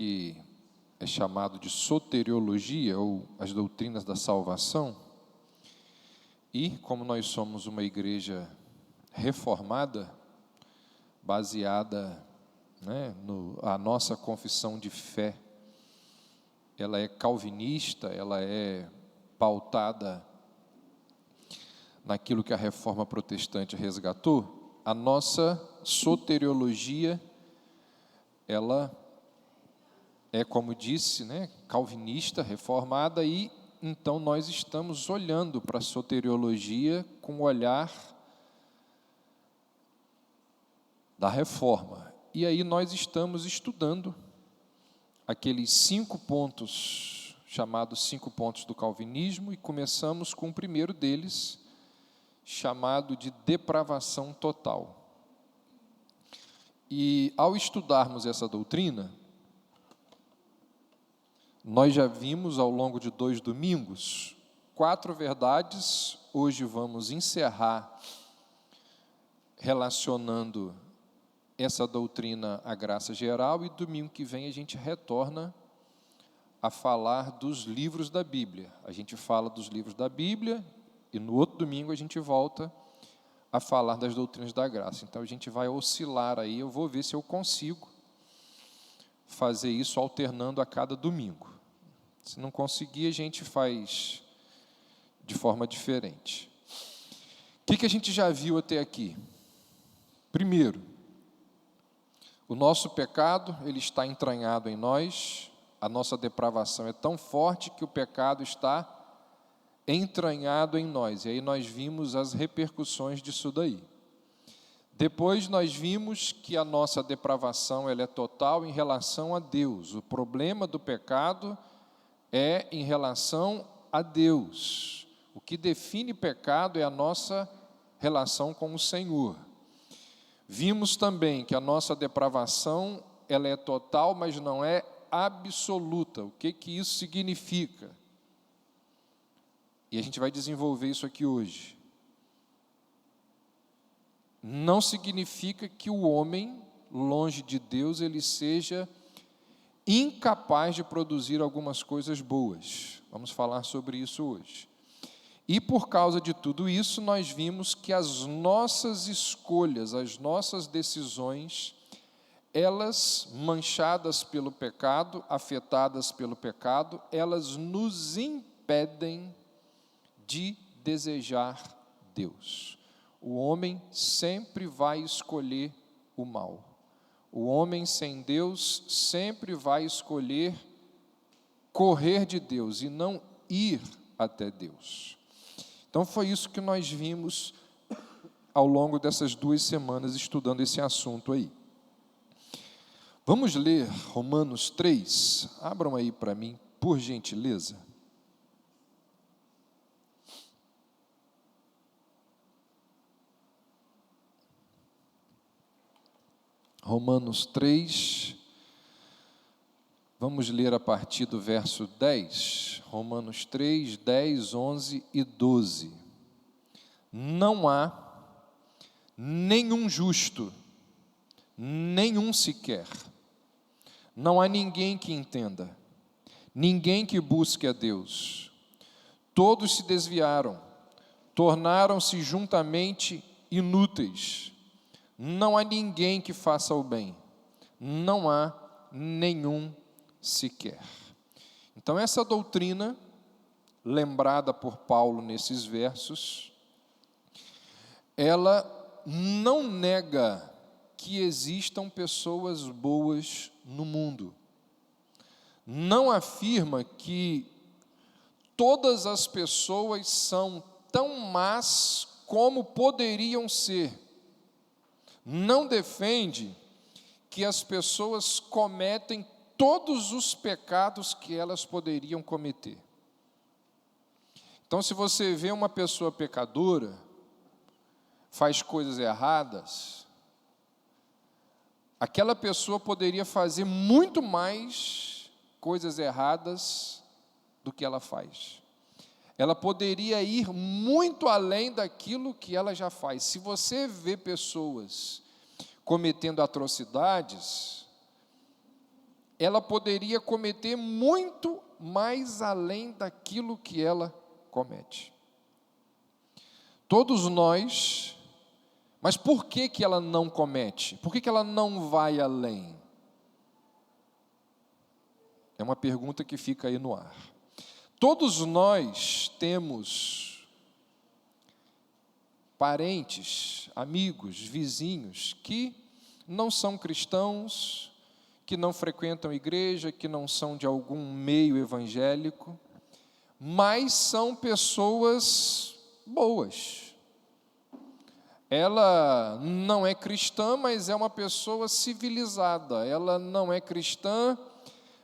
que é chamado de soteriologia, ou as doutrinas da salvação. E, como nós somos uma igreja reformada, baseada, a nossa confissão de fé, ela é calvinista, ela é pautada naquilo que a reforma protestante resgatou. A nossa soteriologia, ela é, como disse, calvinista, reformada, e então nós estamos olhando para a soteriologia com o olhar da reforma. E aí nós estamos estudando aqueles 5 pontos, chamados 5 pontos do calvinismo, e começamos com o primeiro deles, chamado de depravação total. E ao estudarmos essa doutrina, nós já vimos ao longo de 2 domingos 4 verdades. Hoje vamos encerrar relacionando essa doutrina à graça geral, e domingo que vem a gente retorna a falar dos livros da Bíblia. A gente fala dos livros da Bíblia e no outro domingo a gente volta a falar das doutrinas da graça. Então a gente vai oscilar aí, eu vou ver se eu consigo fazer isso alternando a cada domingo. Se não conseguir, a gente faz de forma diferente. O que a gente já viu até aqui? Primeiro, o nosso pecado, ele está entranhado em nós. A nossa depravação é tão forte que o pecado está entranhado em nós. E aí nós vimos as repercussões disso daí. Depois nós vimos que a nossa depravação, ela é total em relação a Deus. O problema do pecado é em relação a Deus. O que define pecado é a nossa relação com o Senhor. Vimos também que a nossa depravação, ela é total, mas não é absoluta. O que isso significa? E a gente vai desenvolver isso aqui hoje. Não significa que o homem, longe de Deus, ele seja incapaz de produzir algumas coisas boas. Vamos falar sobre isso hoje. E por causa de tudo isso, nós vimos que as nossas escolhas, as nossas decisões, elas, manchadas pelo pecado, afetadas pelo pecado, elas nos impedem de desejar Deus. O homem sempre vai escolher o mal. O homem sem Deus sempre vai escolher correr de Deus e não ir até Deus. Então foi isso que nós vimos ao longo dessas 2 semanas estudando esse assunto aí. Vamos ler Romanos 3. Abram aí para mim, por gentileza. Romanos 3, vamos ler a partir do verso 10, Romanos 3, 10, 11 e 12. Não há nenhum justo, nenhum sequer. Não há ninguém que entenda, ninguém que busque a Deus. Todos se desviaram, tornaram-se juntamente inúteis. Não há ninguém que faça o bem, não há nenhum sequer. Então essa doutrina, lembrada por Paulo nesses versos, ela não nega que existam pessoas boas no mundo. Não afirma que todas as pessoas são tão más como poderiam ser. Não defende que as pessoas cometem todos os pecados que elas poderiam cometer. Então, se você vê uma pessoa pecadora, faz coisas erradas, aquela pessoa poderia fazer muito mais coisas erradas do que ela faz. Ela poderia ir muito além daquilo que ela já faz. Se você vê pessoas cometendo atrocidades, ela poderia cometer muito mais além daquilo que ela comete. Todos nós, mas por que que ela não comete? Por que que ela não vai além? É uma pergunta que fica aí no ar. Todos nós temos parentes, amigos, vizinhos que não são cristãos, que não frequentam igreja, que não são de algum meio evangélico, mas são pessoas boas. Ela não é cristã, mas é uma pessoa civilizada. Ela não é cristã,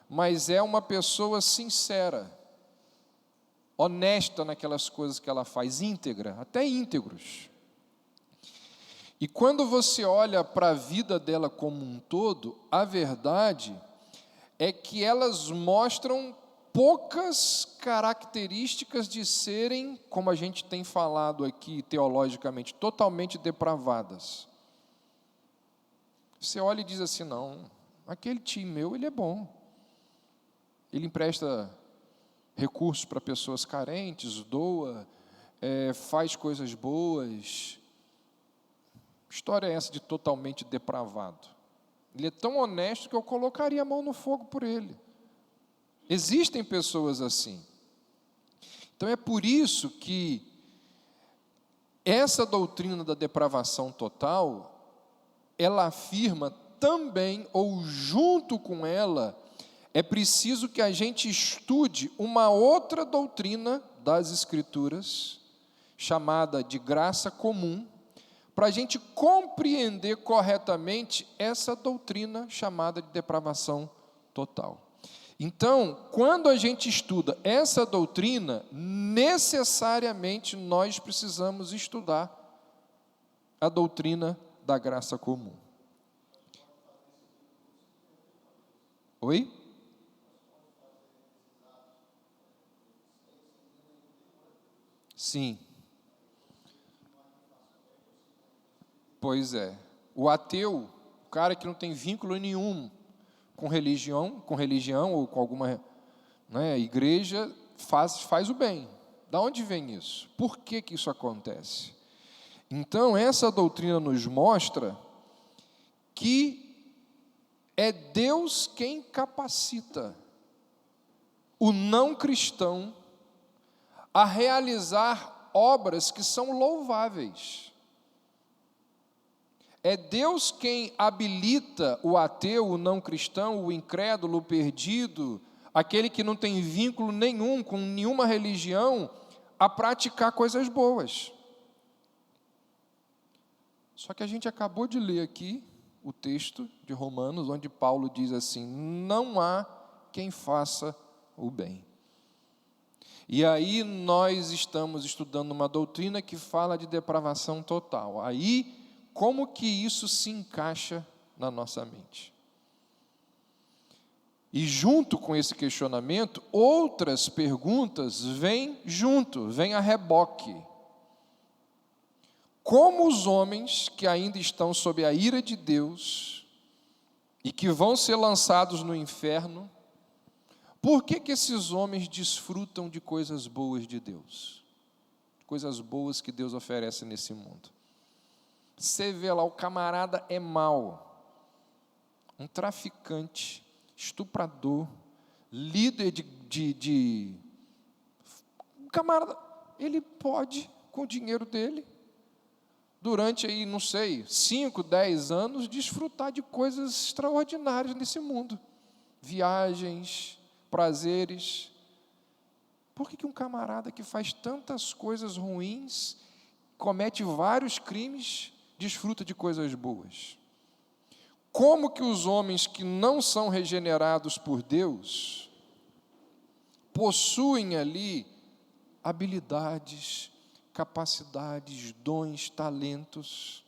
mas é uma pessoa sincera, honesta naquelas coisas que ela faz, íntegra, até íntegros. E quando você olha para a vida dela como um todo, a verdade é que elas mostram poucas características de serem, como a gente tem falado aqui teologicamente, totalmente depravadas. Você olha e diz assim, não, aquele tio meu, ele é bom. Ele empresta recursos para pessoas carentes, doa, faz coisas boas. Que história é essa de totalmente depravado? Ele é tão honesto que eu colocaria a mão no fogo por ele. Existem pessoas assim. Então é por isso que essa doutrina da depravação total, ela afirma também, ou junto com ela, é preciso que a gente estude uma outra doutrina das Escrituras, chamada de graça comum, para a gente compreender corretamente essa doutrina chamada de depravação total. Então, quando a gente estuda essa doutrina, necessariamente nós precisamos estudar a doutrina da graça comum. Oi? Sim. Pois é. O ateu, o cara que não tem vínculo nenhum com religião ou com alguma igreja, faz o bem. Da onde vem isso? Por que que isso acontece? Então, essa doutrina nos mostra que é Deus quem capacita o não cristão a realizar obras que são louváveis. É Deus quem habilita o ateu, o não cristão, o incrédulo, o perdido, aquele que não tem vínculo nenhum com nenhuma religião, a praticar coisas boas. Só que a gente acabou de ler aqui o texto de Romanos, onde Paulo diz assim: não há quem faça o bem. E aí nós estamos estudando uma doutrina que fala de depravação total. Aí, como que isso se encaixa na nossa mente? E junto com esse questionamento, outras perguntas vêm junto, vêm a reboque. Como os homens que ainda estão sob a ira de Deus e que vão ser lançados no inferno, por que que esses homens desfrutam de coisas boas de Deus? Coisas boas que Deus oferece nesse mundo. Você vê lá, o camarada é mau, um traficante, estuprador, líder o camarada, ele pode, com o dinheiro dele, durante aí, não sei, 5, 10 anos, desfrutar de coisas extraordinárias nesse mundo. Viagens, prazeres. Por que um camarada que faz tantas coisas ruins, comete vários crimes, desfruta de coisas boas? Como que os homens que não são regenerados por Deus possuem ali habilidades, capacidades, dons, talentos?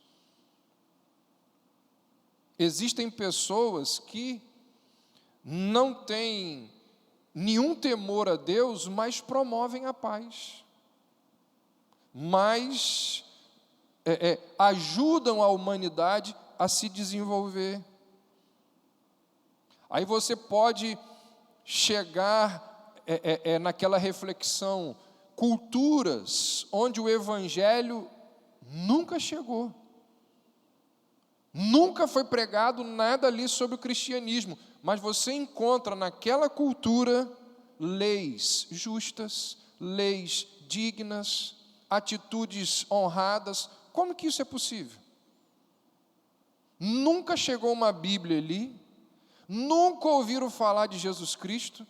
Existem pessoas que não têm nenhum temor a Deus, mas promovem a paz, mas ajudam a humanidade a se desenvolver. Aí você pode chegar naquela reflexão, culturas onde o Evangelho nunca chegou. Nunca foi pregado nada ali sobre o cristianismo, mas você encontra naquela cultura leis justas, leis dignas, atitudes honradas. Como que isso é possível? Nunca chegou uma Bíblia ali, nunca ouviram falar de Jesus Cristo,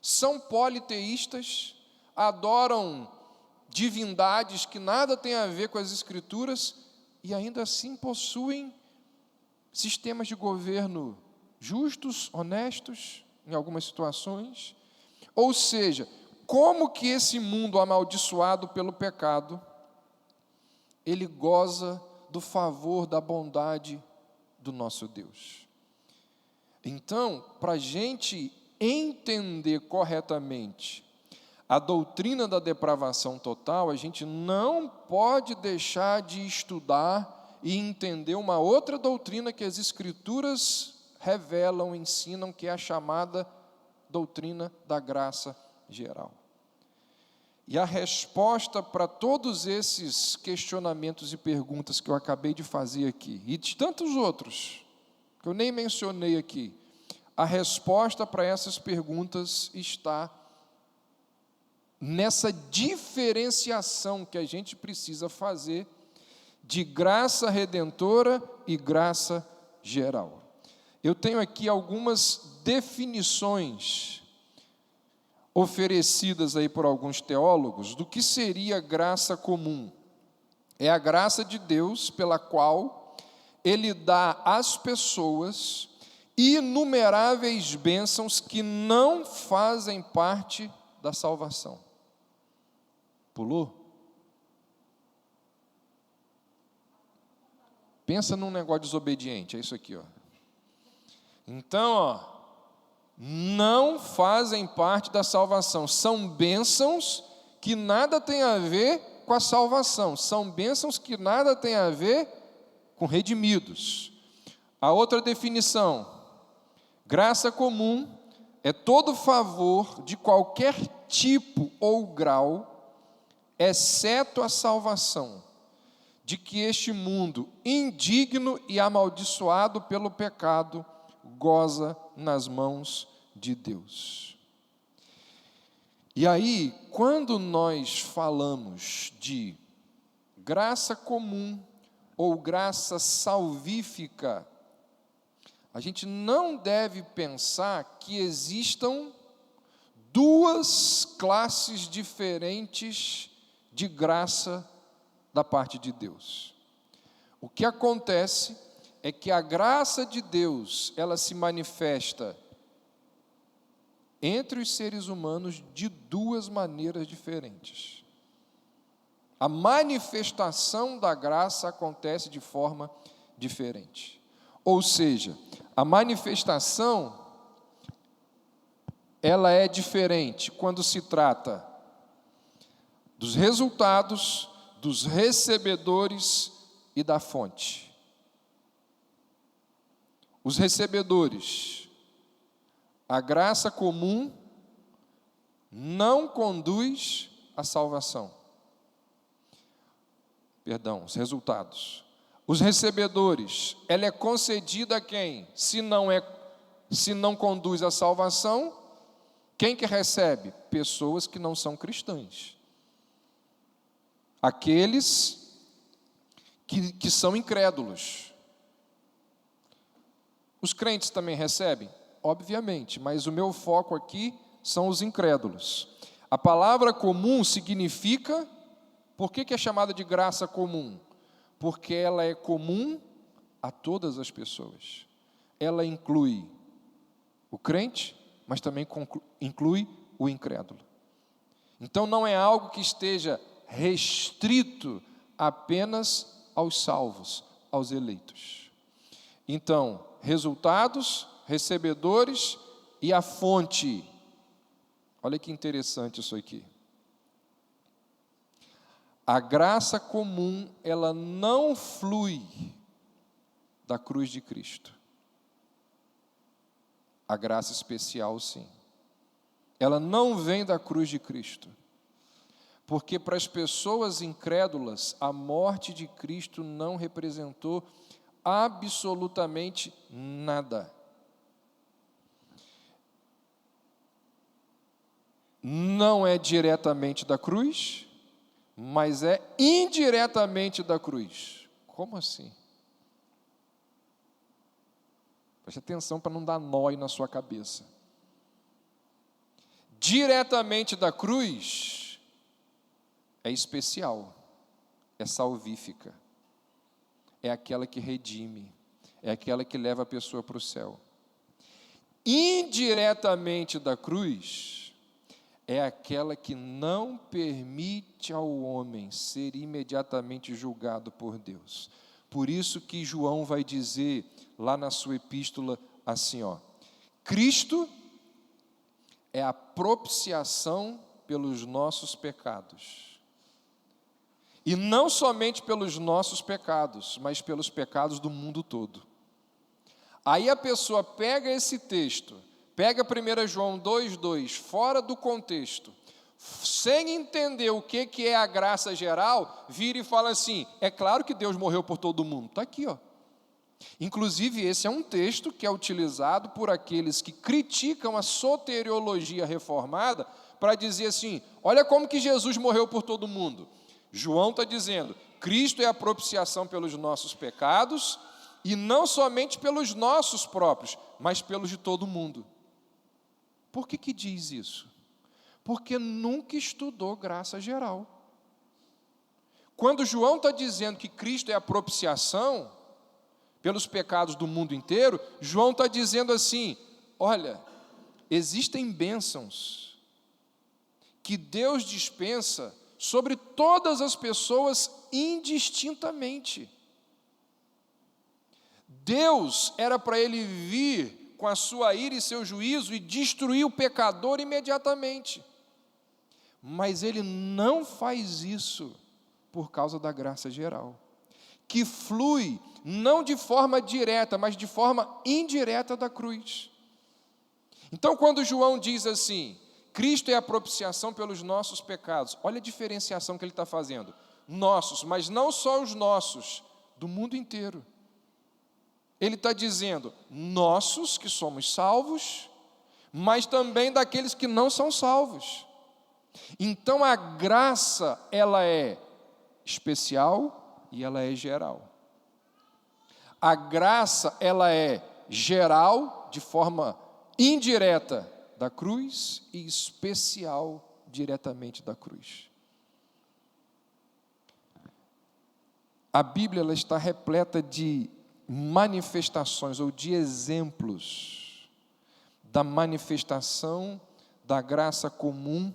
são politeístas, adoram divindades que nada têm a ver com as Escrituras e ainda assim possuem sistemas de governo justos, honestos, em algumas situações. Ou seja, como que esse mundo amaldiçoado pelo pecado, ele goza do favor, da bondade do nosso Deus? Então, para a gente entender corretamente a doutrina da depravação total, a gente não pode deixar de estudar e entender uma outra doutrina que as Escrituras revelam, ensinam, que é a chamada doutrina da graça geral. E a resposta para todos esses questionamentos e perguntas que eu acabei de fazer aqui, e de tantos outros, que eu nem mencionei aqui, a resposta para essas perguntas está nessa diferenciação que a gente precisa fazer de graça redentora e graça geral. Eu tenho aqui algumas definições oferecidas aí por alguns teólogos do que seria graça comum. É a graça de Deus pela qual Ele dá às pessoas inumeráveis bênçãos que não fazem parte da salvação. Pulou? Pensa num negócio desobediente, é isso aqui, ó. Então, não fazem parte da salvação. São bênçãos que nada tem a ver com a salvação. São bênçãos que nada tem a ver com redimidos. A outra definição, graça comum é todo favor de qualquer tipo ou grau, exceto a salvação, de que este mundo, indigno e amaldiçoado pelo pecado, goza nas mãos de Deus. E aí, quando nós falamos de graça comum ou graça salvífica, a gente não deve pensar que existam duas classes diferentes de graça da parte de Deus. O que acontece é que a graça de Deus, ela se manifesta entre os seres humanos de duas maneiras diferentes. A manifestação da graça acontece de forma diferente. Ou seja, a manifestação, ela é diferente quando se trata dos resultados, dos recebedores e da fonte. Os recebedores, a graça comum não conduz à salvação. Perdão, os resultados. Os recebedores, ela é concedida a quem? Se não conduz à salvação, quem que recebe? Pessoas que não são cristãs. Aqueles que são incrédulos. Os crentes também recebem? Obviamente, mas o meu foco aqui são os incrédulos. A palavra comum significa, por que é chamada de graça comum? Porque ela é comum a todas as pessoas. Ela inclui o crente, mas também inclui o incrédulo. Então não é algo que esteja restrito apenas aos salvos, aos eleitos. Então, resultados, recebedores e a fonte. Olha que interessante isso aqui. A graça comum, ela não flui da cruz de Cristo. A graça especial, sim. Ela não vem da cruz de Cristo. Porque para as pessoas incrédulas, a morte de Cristo não representou absolutamente nada. Não é diretamente da cruz, mas é indiretamente da cruz. Como assim? Preste atenção para não dar nó aí na sua cabeça. Diretamente da cruz é especial, é salvífica, é aquela que redime, é aquela que leva a pessoa para o céu. Indiretamente da cruz é aquela que não permite ao homem ser imediatamente julgado por Deus. Por isso que João vai dizer lá na sua epístola assim, Cristo é a propiciação pelos nossos pecados. E não somente pelos nossos pecados, mas pelos pecados do mundo todo. Aí a pessoa pega esse texto, pega 1 João 2,2, fora do contexto, sem entender o que é a graça geral, vira e fala assim, é claro que Deus morreu por todo mundo. Está aqui, Inclusive, esse é um texto que é utilizado por aqueles que criticam a soteriologia reformada para dizer assim, olha como que Jesus morreu por todo mundo. João está dizendo, Cristo é a propiciação pelos nossos pecados, e não somente pelos nossos próprios, mas pelos de todo mundo. Por que diz isso? Porque nunca estudou graça geral. Quando João está dizendo que Cristo é a propiciação pelos pecados do mundo inteiro, João está dizendo assim, olha, existem bênçãos que Deus dispensa sobre todas as pessoas indistintamente. Deus era para ele vir com a sua ira e seu juízo e destruir o pecador imediatamente. Mas ele não faz isso por causa da graça geral, que flui não de forma direta, mas de forma indireta da cruz. Então, quando João diz assim, Cristo é a propiciação pelos nossos pecados, olha a diferenciação que ele está fazendo. Nossos, mas não só os nossos, do mundo inteiro. Ele está dizendo, nossos que somos salvos, mas também daqueles que não são salvos. Então a graça, ela é especial e ela é geral. A graça, ela é geral, de forma indireta da cruz, e especial diretamente da cruz. A Bíblia, ela está repleta de manifestações ou de exemplos da manifestação da graça comum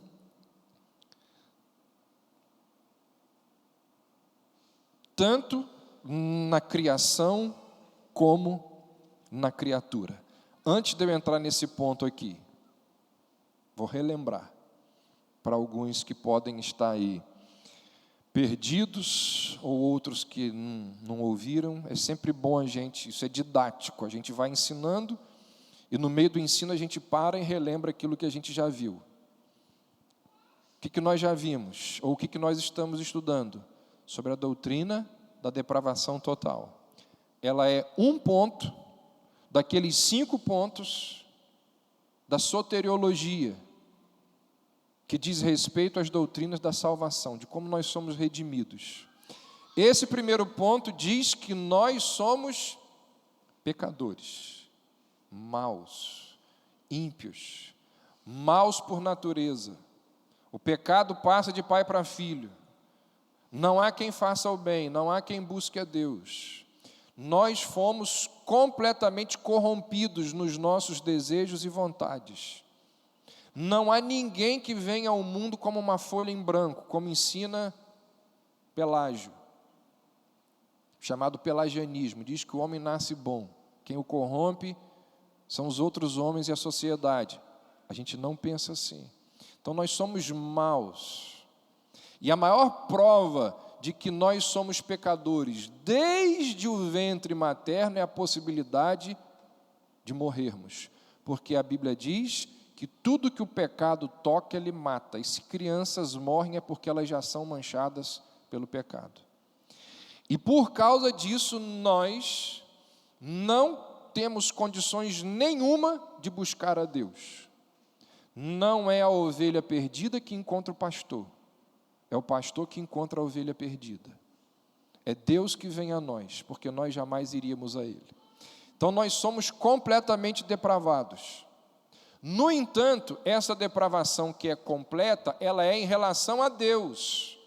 tanto na criação como na criatura. Antes de eu entrar nesse ponto aqui, vou relembrar para alguns que podem estar aí perdidos, ou outros que não ouviram, é sempre bom a gente, isso é didático, a gente vai ensinando, e no meio do ensino a gente para e relembra aquilo que a gente já viu. O que nós já vimos, ou o que nós estamos estudando? Sobre a doutrina da depravação total. Ela é um ponto, daqueles 5 pontos, da soteriologia, que diz respeito às doutrinas da salvação, de como nós somos redimidos. Esse primeiro ponto diz que nós somos pecadores, maus, ímpios, maus por natureza. O pecado passa de pai para filho. Não há quem faça o bem, não há quem busque a Deus. Nós fomos completamente corrompidos nos nossos desejos e vontades. Não há ninguém que venha ao mundo como uma folha em branco, como ensina Pelágio, chamado pelagianismo. Diz que o homem nasce bom, quem o corrompe são os outros homens e a sociedade. A gente não pensa assim. Então nós somos maus. E a maior prova de que nós somos pecadores desde o ventre materno é a possibilidade de morrermos. porque a Bíblia diz que tudo que o pecado toca, ele mata, e se crianças morrem é porque elas já são manchadas pelo pecado. E por causa disso, nós não temos condições nenhuma de buscar a Deus. Não é a ovelha perdida que encontra o pastor, é o pastor que encontra a ovelha perdida. É Deus que vem a nós, porque nós jamais iríamos a Ele. Então nós somos completamente depravados. No entanto, essa depravação que é completa, ela é em relação a Deus.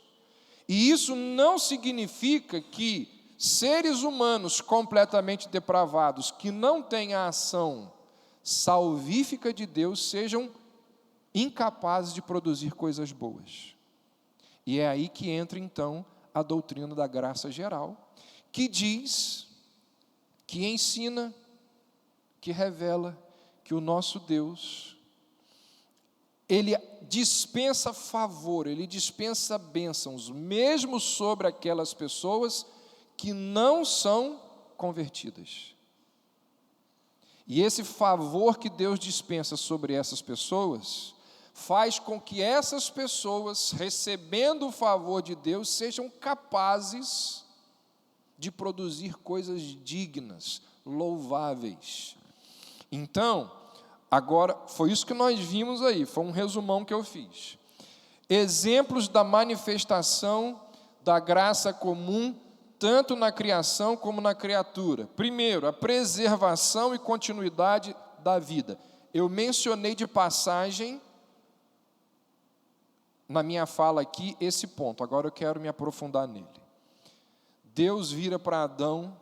E isso não significa que seres humanos completamente depravados, que não têm a ação salvífica de Deus, sejam incapazes de produzir coisas boas. E é aí que entra então a doutrina da graça geral, que diz, que ensina, que revela que o nosso Deus, Ele dispensa favor, Ele dispensa bênçãos, mesmo sobre aquelas pessoas que não são convertidas. E esse favor que Deus dispensa sobre essas pessoas, faz com que essas pessoas, recebendo o favor de Deus, sejam capazes de produzir coisas dignas, louváveis. Então, agora, foi isso que nós vimos aí, foi um resumão que eu fiz. Exemplos da manifestação da graça comum, tanto na criação como na criatura. Primeiro, a preservação e continuidade da vida. Eu mencionei de passagem, na minha fala aqui, esse ponto. Agora eu quero me aprofundar nele. Deus vira para Adão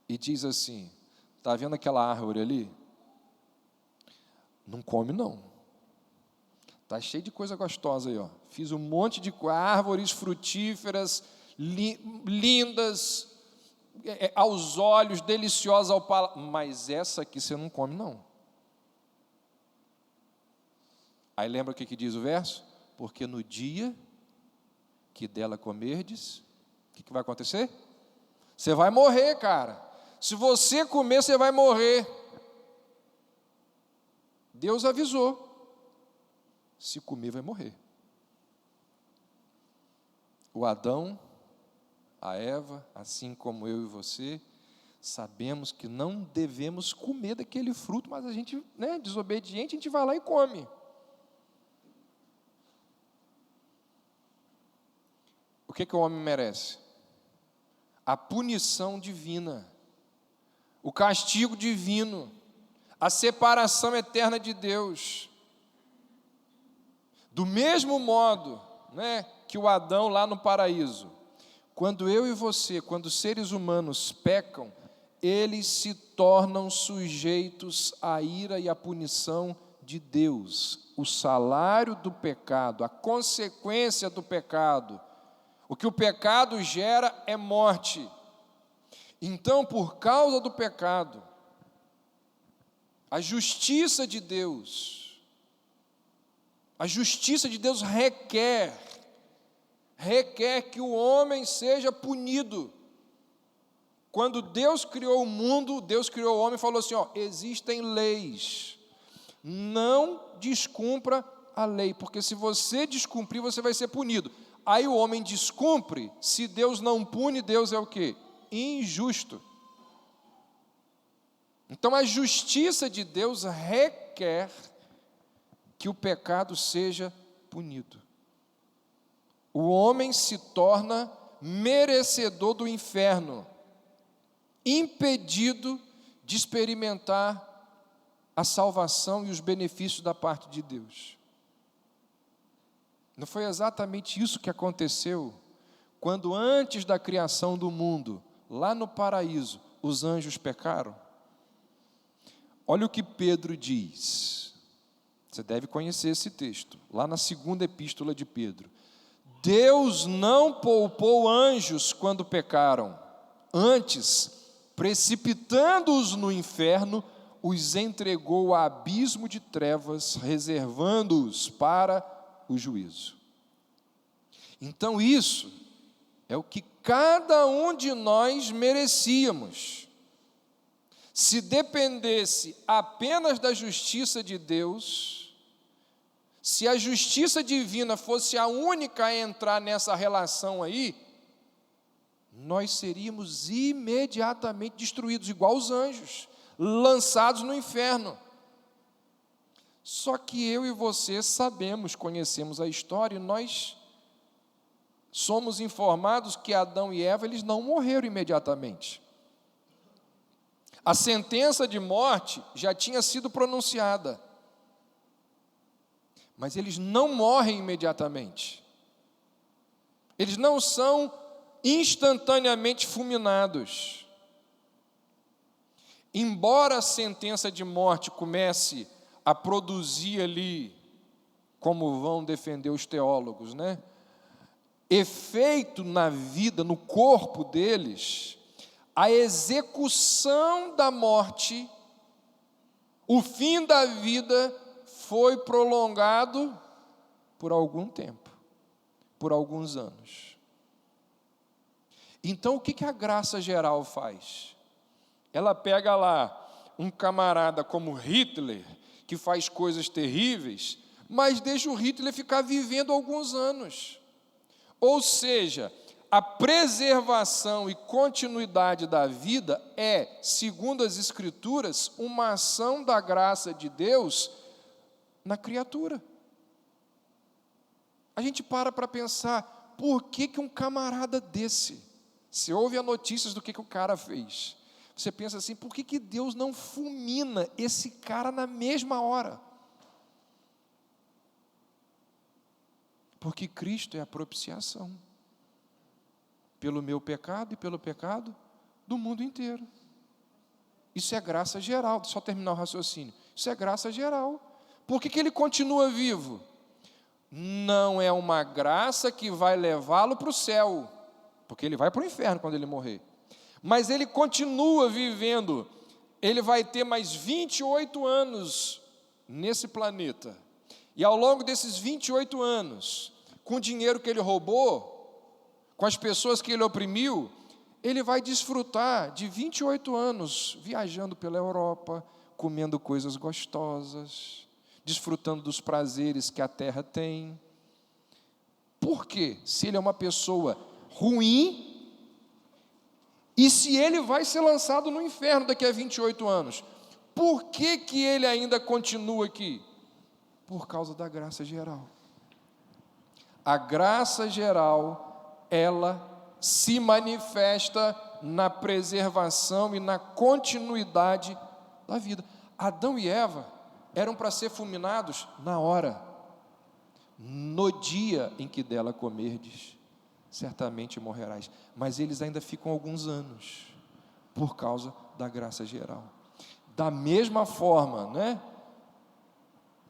e diz assim: está vendo aquela árvore ali? Não come não. Está cheio de coisa gostosa aí, ó. Fiz um monte de árvores frutíferas, lindas, aos olhos, deliciosas ao paladar. Mas essa aqui você não come não. Aí lembra o que diz o verso? Porque no dia que dela comerdes, o que vai acontecer? Você vai morrer, cara. Se você comer, você vai morrer. Deus avisou. Se comer, vai morrer. O Adão, a Eva, assim como eu e você, sabemos que não devemos comer daquele fruto, mas a gente, desobediente, a gente vai lá e come. O que o homem merece? A punição divina, o castigo divino, a separação eterna de Deus. Do mesmo modo, que o Adão lá no paraíso, quando eu e você, quando os seres humanos pecam, eles se tornam sujeitos à ira e à punição de Deus. O salário do pecado, a consequência do pecado, o que o pecado gera é morte. Então, por causa do pecado, a justiça de Deus requer que o homem seja punido. Quando Deus criou o mundo, Deus criou o homem e falou assim: existem leis, não descumpra a lei, porque se você descumprir, você vai ser punido. Aí o homem descumpre, se Deus não pune, Deus é o quê? Injusto. Então a justiça de Deus requer que o pecado seja punido. O homem se torna merecedor do inferno, impedido de experimentar a salvação e os benefícios da parte de Deus. Não foi exatamente isso que aconteceu quando, antes da criação do mundo, lá no paraíso, os anjos pecaram? Olha o que Pedro diz. Você deve conhecer esse texto, lá na segunda epístola de Pedro. Deus não poupou anjos quando pecaram, antes, precipitando-os no inferno, os entregou ao abismo de trevas, reservando-os para o juízo. Então isso é o que cada um de nós merecíamos. Se dependesse apenas da justiça de Deus, se a justiça divina fosse a única a entrar nessa relação aí, nós seríamos imediatamente destruídos, igual os anjos, lançados no inferno. Só que eu e você sabemos, conhecemos a história, e nós somos informados que Adão e Eva, eles não morreram imediatamente. A sentença de morte já tinha sido pronunciada, mas eles não morrem imediatamente. Eles não são instantaneamente fulminados. Embora a sentença de morte comece a produzir ali, como vão defender os teólogos, né? Efeito na vida, no corpo deles, a execução da morte, o fim da vida foi prolongado por algum tempo, por alguns anos. Então, o que a graça geral faz? Ela pega lá um camarada como Hitler, que faz coisas terríveis, mas deixa o Hitler ficar vivendo alguns anos. Ou seja, a preservação e continuidade da vida é, segundo as Escrituras, uma ação da graça de Deus na criatura. A gente para pensar, por que um camarada desse, você ouve as notícias do que o cara fez, você pensa assim, por que Deus não fulmina esse cara na mesma hora? Porque Cristo é a propiciação, pelo meu pecado e pelo pecado do mundo inteiro. Isso é graça geral, só terminar o raciocínio. Isso é graça geral. Por que ele continua vivo? Não é uma graça que vai levá-lo para o céu, porque ele vai para o inferno quando ele morrer. Mas ele continua vivendo, ele vai ter mais 28 anos nesse planeta. E ao longo desses 28 anos, com o dinheiro que ele roubou, com as pessoas que ele oprimiu, ele vai desfrutar de 28 anos viajando pela Europa, comendo coisas gostosas, desfrutando dos prazeres que a terra tem. Por quê? Se ele é uma pessoa ruim, e se ele vai ser lançado no inferno daqui a 28 anos, por que ele ainda continua aqui? Por causa da graça geral. A graça geral, ela se manifesta na preservação e na continuidade da vida. Adão e Eva eram para ser fulminados na hora, no dia em que dela comerdes, certamente morrerás. Mas eles ainda ficam alguns anos, por causa da graça geral. Da mesma forma, né?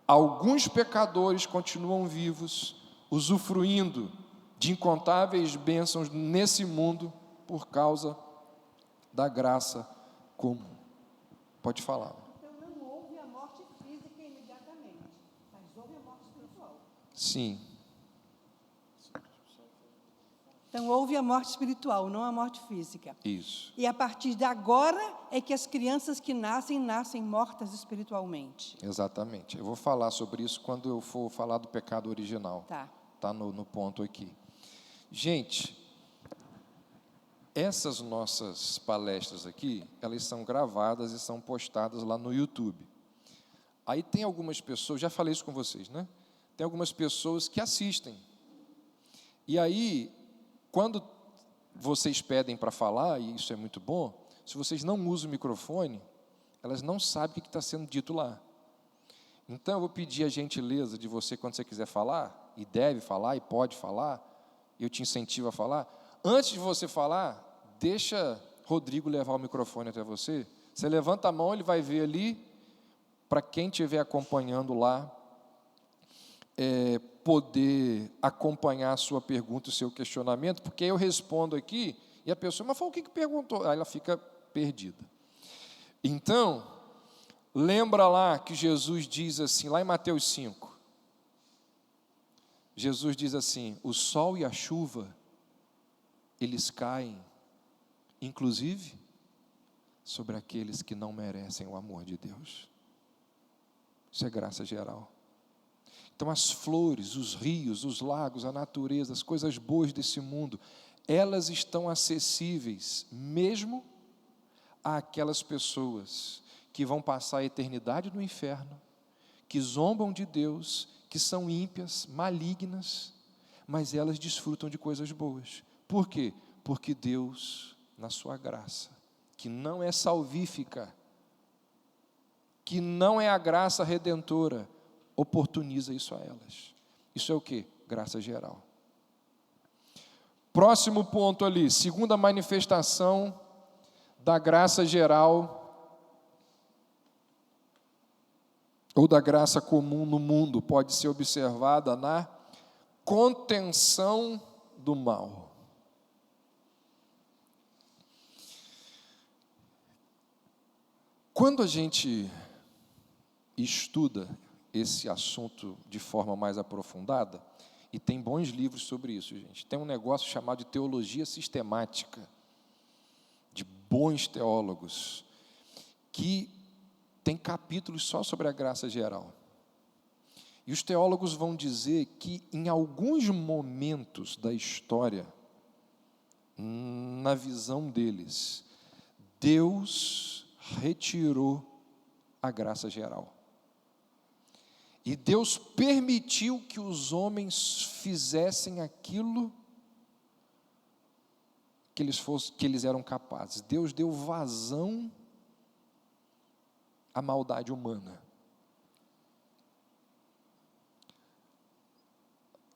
Alguns pecadores continuam vivos, usufruindo de incontáveis bênçãos nesse mundo, por causa da graça comum. Pode falar. Então não houve a morte física imediatamente, mas houve a morte espiritual. Sim. Então houve a morte espiritual, não a morte física. Isso. E a partir de agora é que as crianças que nascem mortas espiritualmente. Exatamente. Eu vou falar sobre isso quando eu for falar do pecado original. Tá. Está no ponto aqui. Gente, essas nossas palestras aqui, elas são gravadas e são postadas lá no YouTube. Aí tem algumas pessoas, já falei isso com vocês, né? Tem algumas pessoas que assistem. E aí, quando vocês pedem para falar, e isso é muito bom, se vocês não usam o microfone, elas não sabem o que está sendo dito lá. Então, eu vou pedir a gentileza de você, quando você quiser falar, e deve falar, e pode falar, eu te incentivo a falar, antes de você falar, deixa Rodrigo levar o microfone até você. Você levanta a mão, ele vai ver ali, para quem estiver acompanhando lá, poder acompanhar a sua pergunta, o seu questionamento, porque eu respondo aqui, e a pessoa, mas foi o que perguntou? Aí ela fica perdida. Então, lembra lá que Jesus diz assim, lá em Mateus 5, Jesus diz assim, o sol e a chuva, eles caem, inclusive, sobre aqueles que não merecem o amor de Deus. Isso é graça geral. Então as flores, os rios, os lagos, a natureza, as coisas boas desse mundo, elas estão acessíveis mesmo àquelas pessoas que vão passar a eternidade no inferno, que zombam de Deus, que são ímpias, malignas, mas elas desfrutam de coisas boas. Por quê? Porque Deus, na sua graça, que não é salvífica, que não é a graça redentora, oportuniza isso a elas. Isso é o quê? Graça geral. Próximo ponto ali, segunda manifestação da graça geral, ou da graça comum no mundo, pode ser observada na contenção do mal. Quando a gente estuda esse assunto de forma mais aprofundada, e tem bons livros sobre isso, gente. Tem um negócio chamado de teologia sistemática, de bons teólogos, que tem capítulos só sobre a graça geral. E os teólogos vão dizer que em alguns momentos da história, na visão deles, Deus retirou a graça geral. E Deus permitiu que os homens fizessem aquilo que eles eram capazes. Deus deu vazão à maldade humana.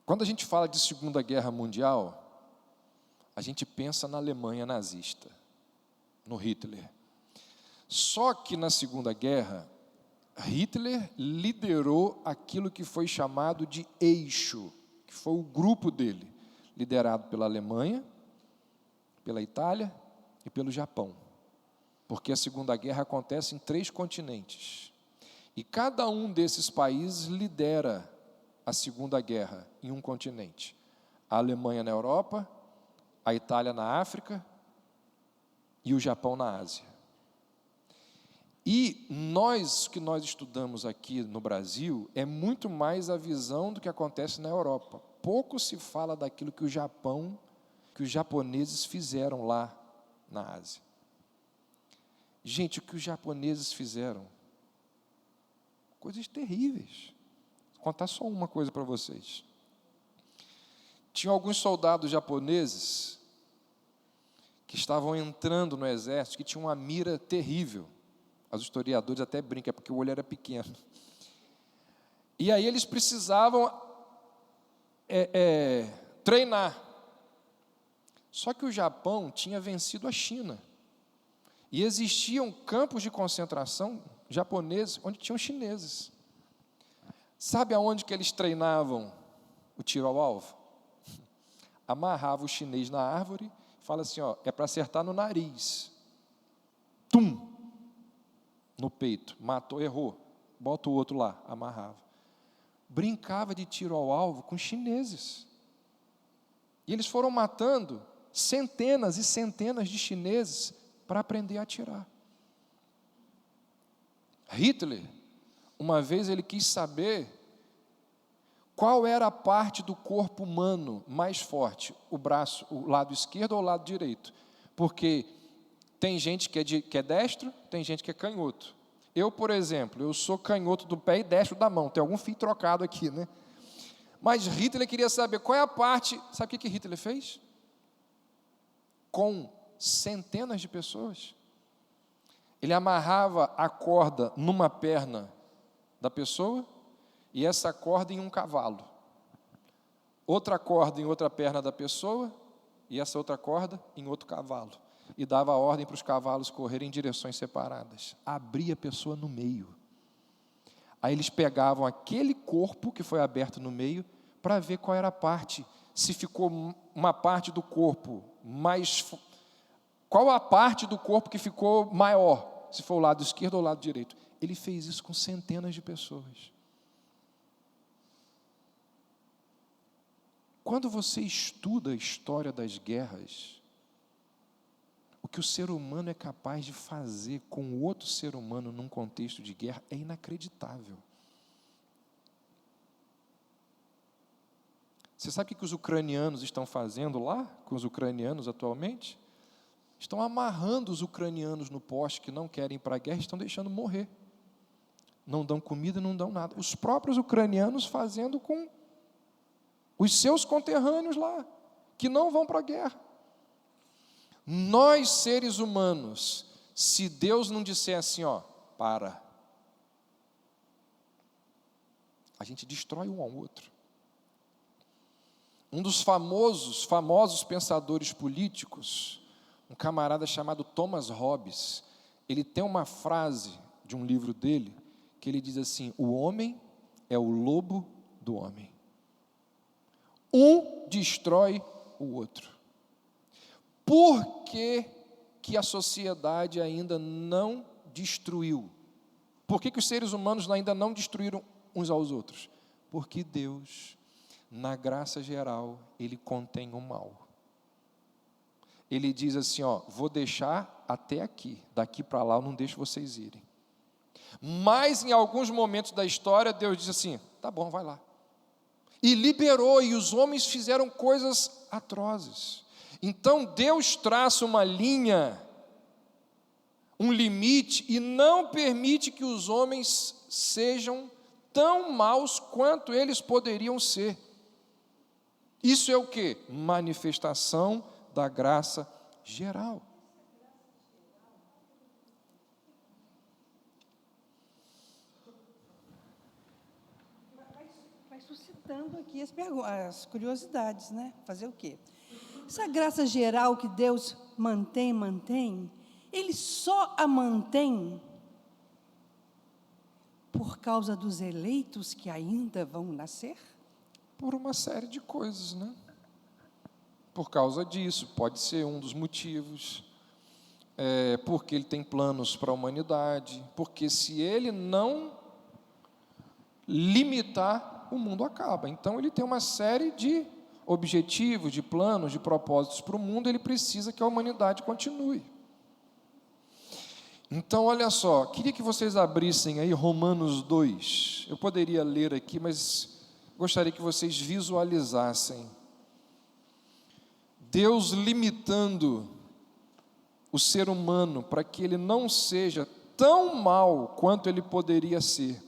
Quando a gente fala de Segunda Guerra Mundial, a gente pensa na Alemanha nazista, no Hitler. Só que na Segunda Guerra, Hitler liderou aquilo que foi chamado de eixo, que foi o grupo dele, liderado pela Alemanha, pela Itália e pelo Japão. Porque a Segunda Guerra acontece em 3 continentes. E cada um desses países lidera a Segunda Guerra em um continente. A Alemanha na Europa, a Itália na África e o Japão na Ásia. E nós, que nós estudamos aqui no Brasil, é muito mais a visão do que acontece na Europa. Pouco se fala daquilo que que os japoneses fizeram lá na Ásia. Gente, o que os japoneses fizeram? Coisas terríveis. Vou contar só uma coisa para vocês. Tinha alguns soldados japoneses que estavam entrando no exército, que tinham uma mira terrível. Os historiadores até brincam, porque o olho era pequeno. E aí eles precisavam treinar. Só que o Japão tinha vencido a China. E existiam campos de concentração japoneses, onde tinham chineses. Sabe aonde que eles treinavam o tiro ao alvo? Amarrava o chinês na árvore, fala assim, é para acertar no nariz. Tum! No peito, matou, errou, bota o outro lá, amarrava. Brincava de tiro ao alvo com chineses. E eles foram matando centenas e centenas de chineses para aprender a atirar. Hitler, uma vez ele quis saber qual era a parte do corpo humano mais forte, o braço, o lado esquerdo ou o lado direito, porque tem gente que é destro, tem gente que é canhoto. Eu, por exemplo, eu sou canhoto do pé e destro da mão. Tem algum fio trocado aqui, né? Mas Hitler queria saber qual é a parte... Sabe o que Hitler fez? Com centenas de pessoas. Ele amarrava a corda numa perna da pessoa e essa corda em um cavalo. Outra corda em outra perna da pessoa e essa outra corda em outro cavalo. E dava ordem para os cavalos correrem em direções separadas. Abria a pessoa no meio. Aí eles pegavam aquele corpo que foi aberto no meio para ver qual era a parte, se ficou uma parte do corpo mais... Qual a parte do corpo que ficou maior, se for o lado esquerdo ou o lado direito. Ele fez isso com centenas de pessoas. Quando você estuda a história das guerras, o que o ser humano é capaz de fazer com outro ser humano num contexto de guerra é inacreditável. Você sabe o que os ucranianos estão fazendo lá, com os ucranianos atualmente? Estão amarrando os ucranianos no poste que não querem ir para a guerra e estão deixando morrer. Não dão comida, não dão nada. Os próprios ucranianos fazendo com os seus conterrâneos lá, que não vão para a guerra. Nós, seres humanos, se Deus não disser assim, para, a gente destrói um ao outro. Um dos famosos pensadores políticos, um camarada chamado Thomas Hobbes, ele tem uma frase de um livro dele, que ele diz assim: o homem é o lobo do homem. Um destrói o outro. Por que a sociedade ainda não destruiu? Por que os seres humanos ainda não destruíram uns aos outros? Porque Deus, na graça geral, Ele contém o mal. Ele diz assim, vou deixar até aqui, daqui para lá eu não deixo vocês irem. Mas em alguns momentos da história, Deus diz assim, tá bom, vai lá. E liberou, e os homens fizeram coisas atrozes. Então Deus traça uma linha, um limite, e não permite que os homens sejam tão maus quanto eles poderiam ser. Isso é o quê? Manifestação da graça geral. Vai suscitando aqui as curiosidades, né? Fazer o quê? Essa graça geral que Deus mantém, Ele só a mantém por causa dos eleitos que ainda vão nascer? Por uma série de coisas, né? Por causa disso, pode ser um dos motivos, porque Ele tem planos para a humanidade, porque se Ele não limitar, o mundo acaba. Então Ele tem uma série de objetivos, de planos, de propósitos para o mundo, Ele precisa que a humanidade continue. Então, olha só, queria que vocês abrissem aí Romanos 2. Eu poderia ler aqui, mas gostaria que vocês visualizassem Deus limitando o ser humano para que ele não seja tão mal quanto ele poderia ser.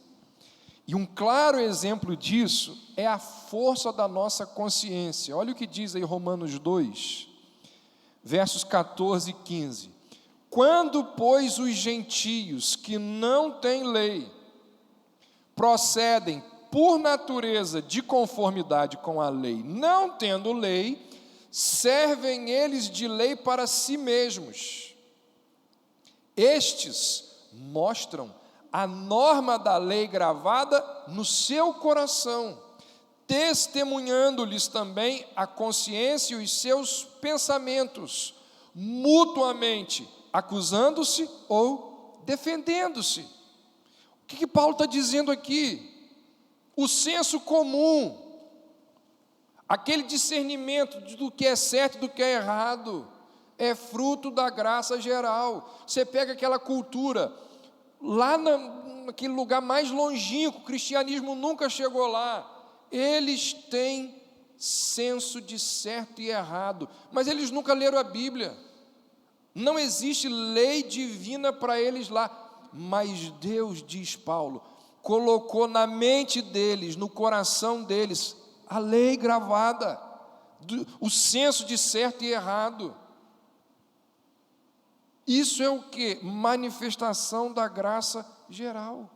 E um claro exemplo disso é a força da nossa consciência. Olha o que diz aí Romanos 2, versos 14 e 15. Quando, pois, os gentios que não têm lei procedem por natureza de conformidade com a lei, não tendo lei, servem eles de lei para si mesmos. Estes mostram a norma da lei gravada no seu coração, testemunhando-lhes também a consciência e os seus pensamentos, mutuamente acusando-se ou defendendo-se. O que Paulo está dizendo aqui? O senso comum, aquele discernimento do que é certo e do que é errado, é fruto da graça geral. Você pega aquela cultura, lá naquele lugar mais longínquo, o cristianismo nunca chegou lá, eles têm senso de certo e errado, mas eles nunca leram a Bíblia, não existe lei divina para eles lá, mas Deus, diz Paulo, colocou na mente deles, no coração deles, a lei gravada, o senso de certo e errado. Isso é o que? Manifestação da graça geral.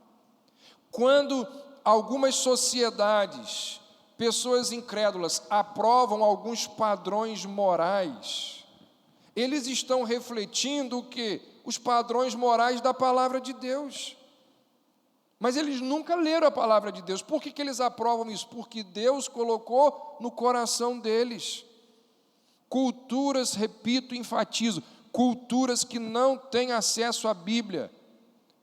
Quando algumas sociedades, pessoas incrédulas, aprovam alguns padrões morais, eles estão refletindo o quê? Os padrões morais da palavra de Deus. Mas eles nunca leram a palavra de Deus. Por que eles aprovam isso? Porque Deus colocou no coração deles. Culturas, repito, enfatizo, culturas que não têm acesso à Bíblia,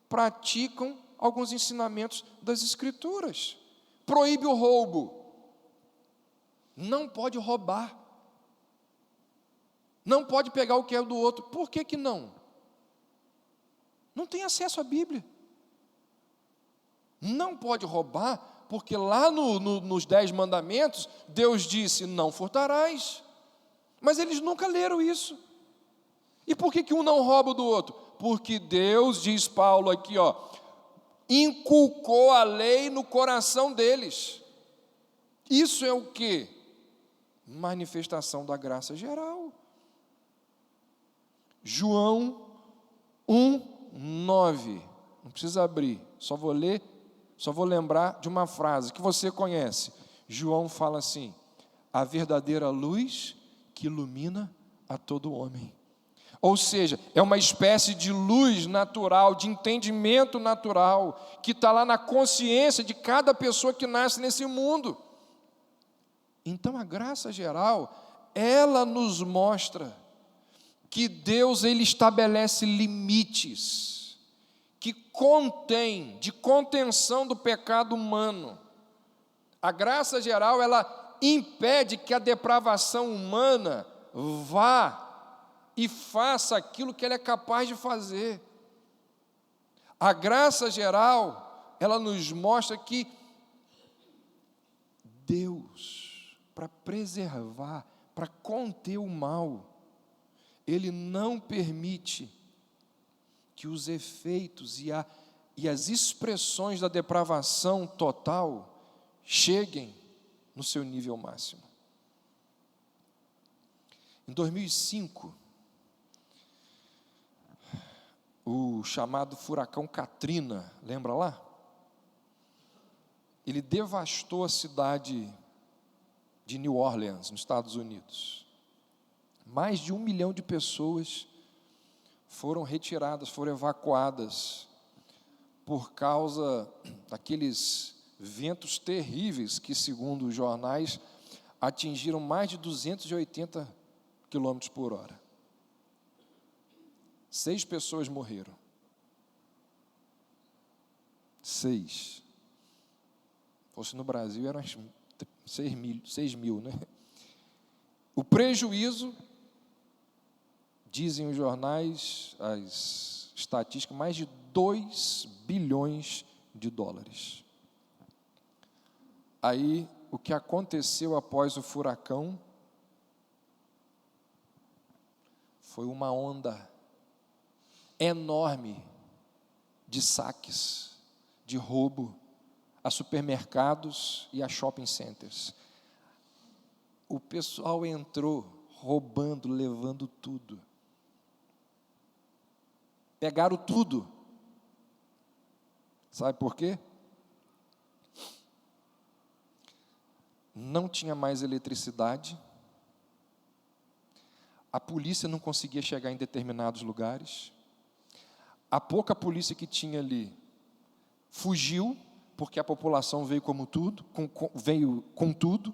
praticam alguns ensinamentos das Escrituras. Proíbe o roubo. Não pode roubar. Não pode pegar o que é do outro. Por que que não? Não tem acesso à Bíblia. Não pode roubar, porque lá nos 10 mandamentos, Deus disse, não furtarás. Mas eles nunca leram isso. E por que que um não rouba o do outro? Porque Deus, diz Paulo aqui, inculcou a lei no coração deles. Isso é o quê? Manifestação da graça geral. João 1:9. Não precisa abrir, só vou ler, só vou lembrar de uma frase que você conhece. João fala assim: a verdadeira luz que ilumina a todo homem. Ou seja, é uma espécie de luz natural, de entendimento natural, que está lá na consciência de cada pessoa que nasce nesse mundo. Então a graça geral, ela nos mostra que Deus, ele estabelece limites, que contém, de contenção do pecado humano. A graça geral, ela impede que a depravação humana vá e faça aquilo que ela é capaz de fazer. A graça geral, ela nos mostra que Deus, para preservar, para conter o mal, Ele não permite que os efeitos e as expressões da depravação total cheguem no seu nível máximo. Em 2005, o chamado furacão Katrina, lembra lá? Ele devastou a cidade de New Orleans, nos Estados Unidos. Mais de 1 milhão de pessoas foram retiradas, foram evacuadas por causa daqueles ventos terríveis que, segundo os jornais, atingiram mais de 280 quilômetros por hora. 6 pessoas morreram. 6. Se fosse no Brasil, eram 6 mil, né? O prejuízo, dizem os jornais, as estatísticas, mais de 2 bilhões de dólares. Aí, o que aconteceu após o furacão foi uma onda enorme de saques, de roubo a supermercados e a shopping centers. O pessoal entrou roubando, levando tudo. Pegaram tudo. Sabe por quê? Não tinha mais eletricidade. A polícia não conseguia chegar em determinados lugares. A pouca polícia que tinha ali fugiu, porque a população veio veio com tudo.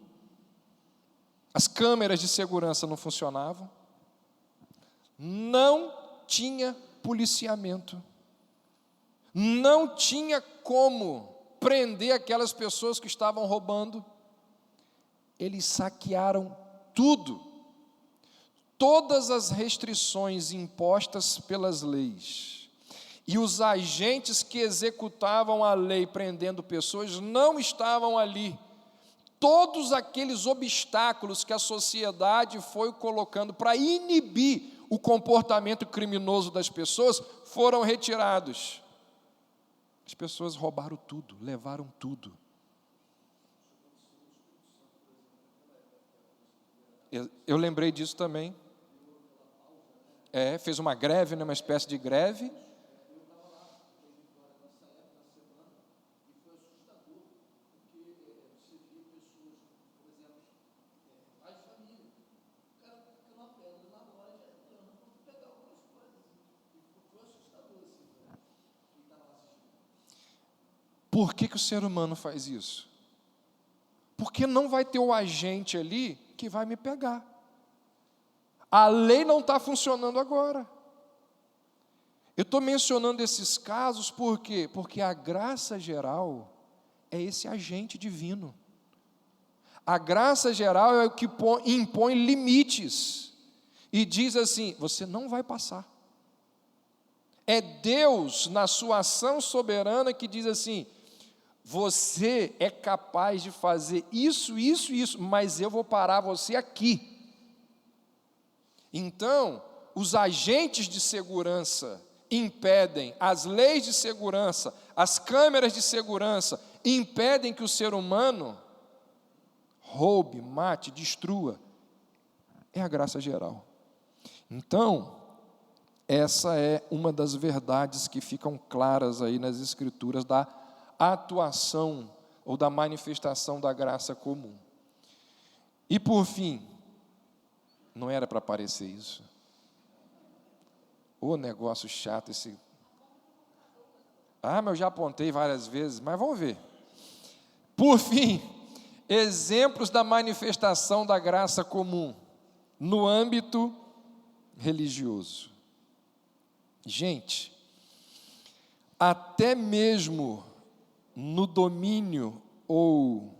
As câmeras de segurança não funcionavam. Não tinha policiamento. Não tinha como prender aquelas pessoas que estavam roubando. Eles saquearam tudo. Todas as restrições impostas pelas leis. E os agentes que executavam a lei prendendo pessoas não estavam ali. Todos aqueles obstáculos que a sociedade foi colocando para inibir o comportamento criminoso das pessoas foram retirados. As pessoas roubaram tudo, levaram tudo. Eu lembrei disso também. Fez uma greve, né, uma espécie de greve. Por que o ser humano faz isso? Porque não vai ter o agente ali que vai me pegar. A lei não está funcionando agora. Eu estou mencionando esses casos por quê? Porque a graça geral é esse agente divino. A graça geral é o que impõe limites. e diz assim: você não vai passar. É Deus, na sua ação soberana, que diz assim: você é capaz de fazer isso, isso, isso, mas eu vou parar você aqui. Então, os agentes de segurança impedem, as leis de segurança, as câmeras de segurança impedem que o ser humano roube, mate, destrua. É a graça geral. Então, essa é uma das verdades que ficam claras aí nas Escrituras da atuação ou da manifestação da graça comum. E por fim, não era para parecer isso. Ô negócio chato esse. Mas eu já apontei várias vezes, mas vamos ver. Por fim, exemplos da manifestação da graça comum no âmbito religioso. Gente, até mesmo no domínio ou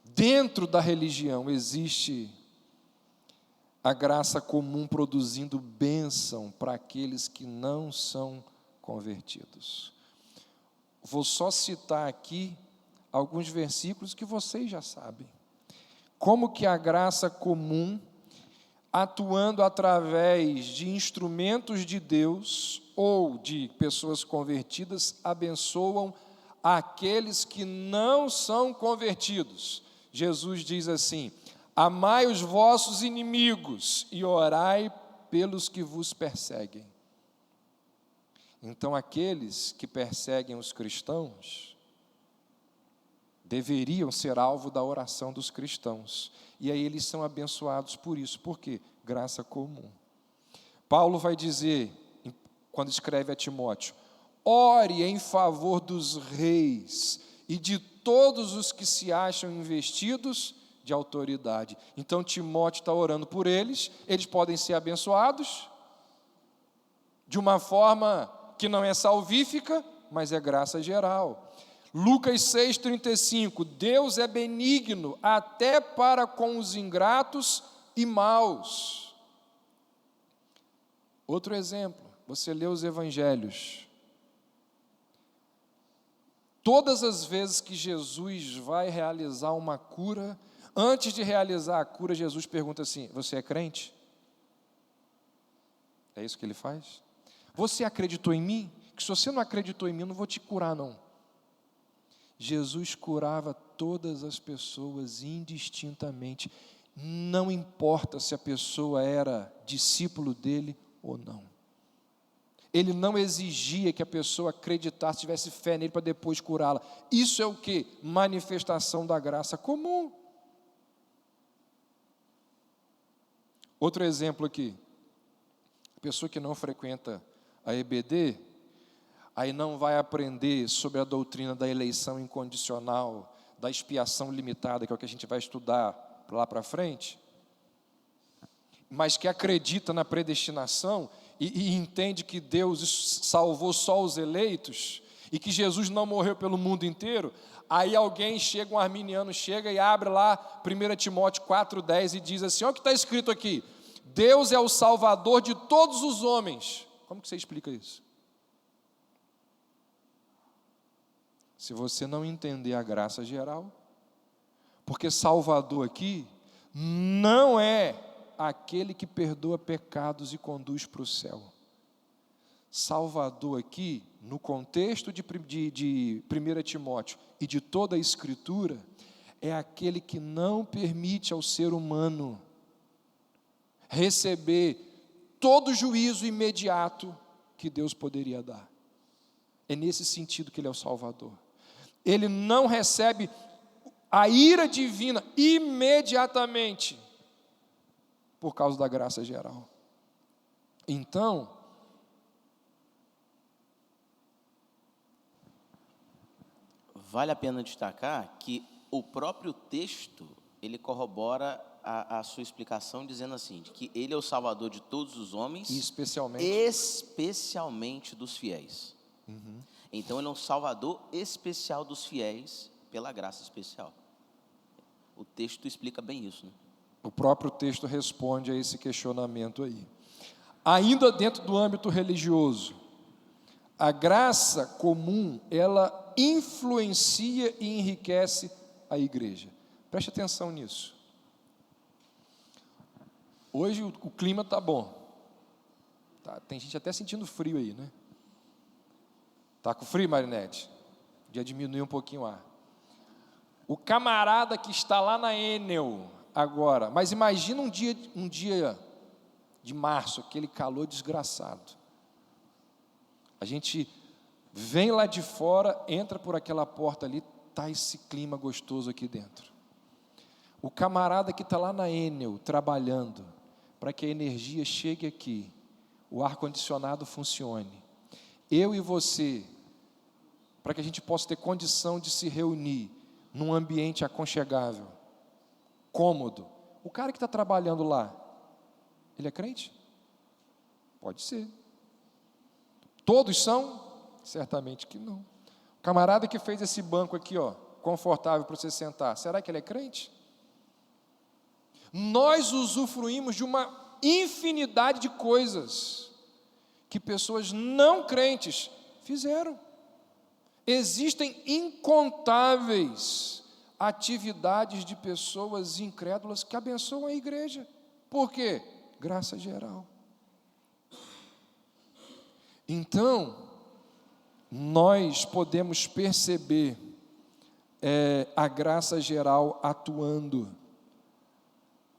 dentro da religião existe a graça comum produzindo bênção para aqueles que não são convertidos. Vou só citar aqui alguns versículos que vocês já sabem. Como que a graça comum, atuando através de instrumentos de Deus ou de pessoas convertidas, abençoam aqueles que não são convertidos. Jesus diz assim: amai os vossos inimigos e orai pelos que vos perseguem. Então, aqueles que perseguem os cristãos deveriam ser alvo da oração dos cristãos. E aí eles são abençoados por isso. Por quê? Graça comum. Paulo vai dizer, quando escreve a Timóteo: ore em favor dos reis e de todos os que se acham investidos de autoridade. Então Timóteo está orando por eles, eles podem ser abençoados de uma forma que não é salvífica, mas é graça geral. Lucas 6,35, Deus é benigno até para com os ingratos e maus. Outro exemplo, você lê os evangelhos. Todas as vezes que Jesus vai realizar uma cura, antes de realizar a cura, Jesus pergunta assim: você é crente? É isso que ele faz? Você acreditou em mim? Que se você não acreditou em mim, eu não vou te curar, não. Jesus curava todas as pessoas indistintamente, não importa se a pessoa era discípulo dele ou não. Ele não exigia que a pessoa acreditasse, tivesse fé nele para depois curá-la. Isso é o quê? Manifestação da graça comum. Outro exemplo aqui. A pessoa que não frequenta a EBD, aí não vai aprender sobre a doutrina da eleição incondicional, da expiação limitada, que é o que a gente vai estudar lá para frente, mas que acredita na predestinação e entende que Deus salvou só os eleitos e que Jesus não morreu pelo mundo inteiro. Aí alguém chega, um arminiano chega e abre lá 1 Timóteo 4,10 e diz assim: olha o que está escrito aqui: Deus é o Salvador de todos os homens. Como que você explica isso? Se você não entender a graça geral, porque Salvador aqui não é aquele que perdoa pecados e conduz para o céu. Salvador aqui, no contexto de 1 Timóteo e de toda a Escritura, é aquele que não permite ao ser humano receber todo o juízo imediato que Deus poderia dar. É nesse sentido que ele é o Salvador. Ele não recebe a ira divina imediatamente por causa da graça geral. Então, vale a pena destacar que o próprio texto, ele corrobora a sua explicação dizendo assim, de que ele é o Salvador de todos os homens, e especialmente dos fiéis. Uhum. Então ele é um Salvador especial dos fiéis pela graça especial. O texto explica bem isso, né? O próprio texto responde a esse questionamento aí. Ainda dentro do âmbito religioso, a graça comum, ela influencia e enriquece a igreja. Preste atenção nisso. Hoje o clima está bom. Tem gente até sentindo frio aí, né? Está com frio, Marinete? Podia diminuir um pouquinho o ar. O camarada que está lá na Enel agora, mas imagina um dia de março, aquele calor desgraçado. A gente vem lá de fora, entra por aquela porta ali, está esse clima gostoso aqui dentro. O camarada que está lá na Enel, trabalhando, para que a energia chegue aqui, o ar-condicionado funcione, eu e você, para que a gente possa ter condição de se reunir num ambiente aconchegável, cômodo. O cara que está trabalhando lá, ele é crente? Pode ser. Todos são? Certamente que não. O camarada que fez esse banco aqui, ó, confortável para você sentar, será que ele é crente? Nós usufruímos de uma infinidade de coisas que pessoas não crentes fizeram. Existem incontáveis atividades de pessoas incrédulas que abençoam a igreja. Por quê? Graça geral. Então, nós podemos perceber a graça geral atuando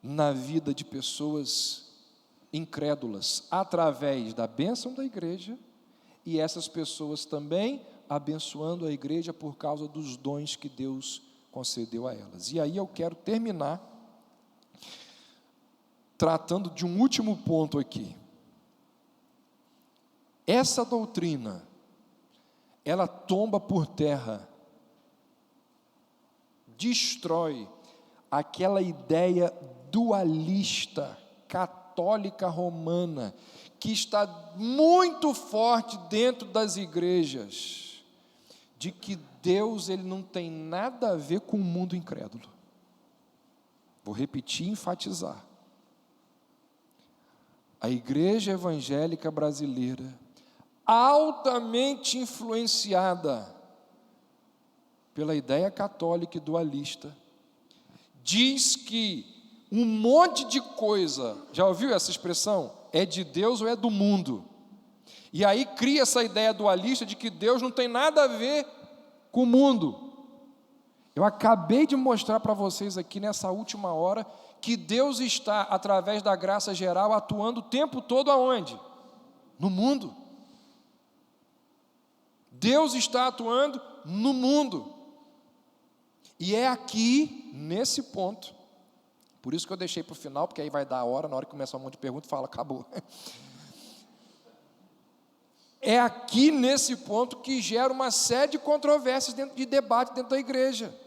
na vida de pessoas incrédulas, através da bênção da igreja, e essas pessoas também abençoando a igreja por causa dos dons que Deus concedeu a elas. E aí eu quero terminar tratando de um último ponto aqui. Essa doutrina, ela tomba por terra, destrói aquela ideia dualista, católica romana, que está muito forte dentro das igrejas, de que Deus ele não tem nada a ver com o mundo incrédulo. Vou repetir e enfatizar. A igreja evangélica brasileira, altamente influenciada pela ideia católica e dualista, diz que um monte de coisa, já ouviu essa expressão? É de Deus ou é do mundo? E aí cria essa ideia dualista de que Deus não tem nada a ver com o mundo. Eu acabei de mostrar para vocês aqui nessa última hora que Deus está, através da graça geral, atuando o tempo todo aonde? No mundo. Deus está atuando no mundo. E é aqui, nesse ponto, por isso que eu deixei para o final, porque aí vai dar a hora, na hora que começar um monte de perguntas, fala, acabou. É aqui nesse ponto que gera uma série de controvérsias de debate dentro da igreja.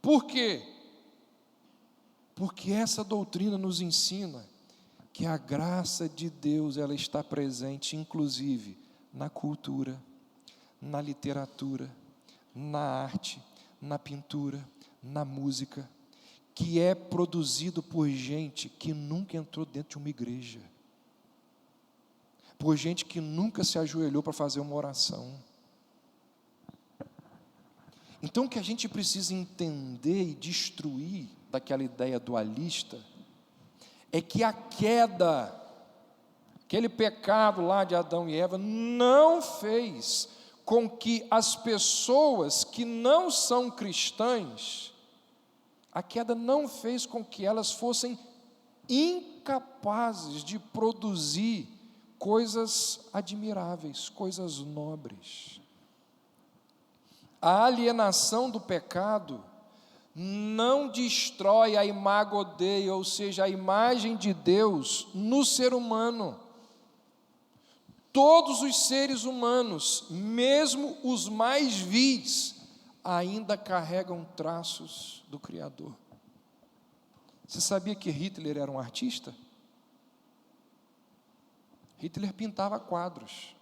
Por quê? Porque essa doutrina nos ensina que a graça de Deus ela está presente, inclusive, na cultura, na literatura, na arte, na pintura, na música, que é produzido por gente que nunca entrou dentro de uma igreja, por gente que nunca se ajoelhou para fazer uma oração. Então, o que a gente precisa entender e destruir daquela ideia dualista é que a queda, aquele pecado lá de Adão e Eva, não fez com que as pessoas que não são cristãs, a queda não fez com que elas fossem incapazes de produzir coisas admiráveis, coisas nobres. A alienação do pecado não destrói a imago Dei, ou seja, a imagem de Deus no ser humano. Todos os seres humanos, mesmo os mais vis, ainda carregam traços do Criador. Você sabia que Hitler era um artista? Hitler pintava quadros.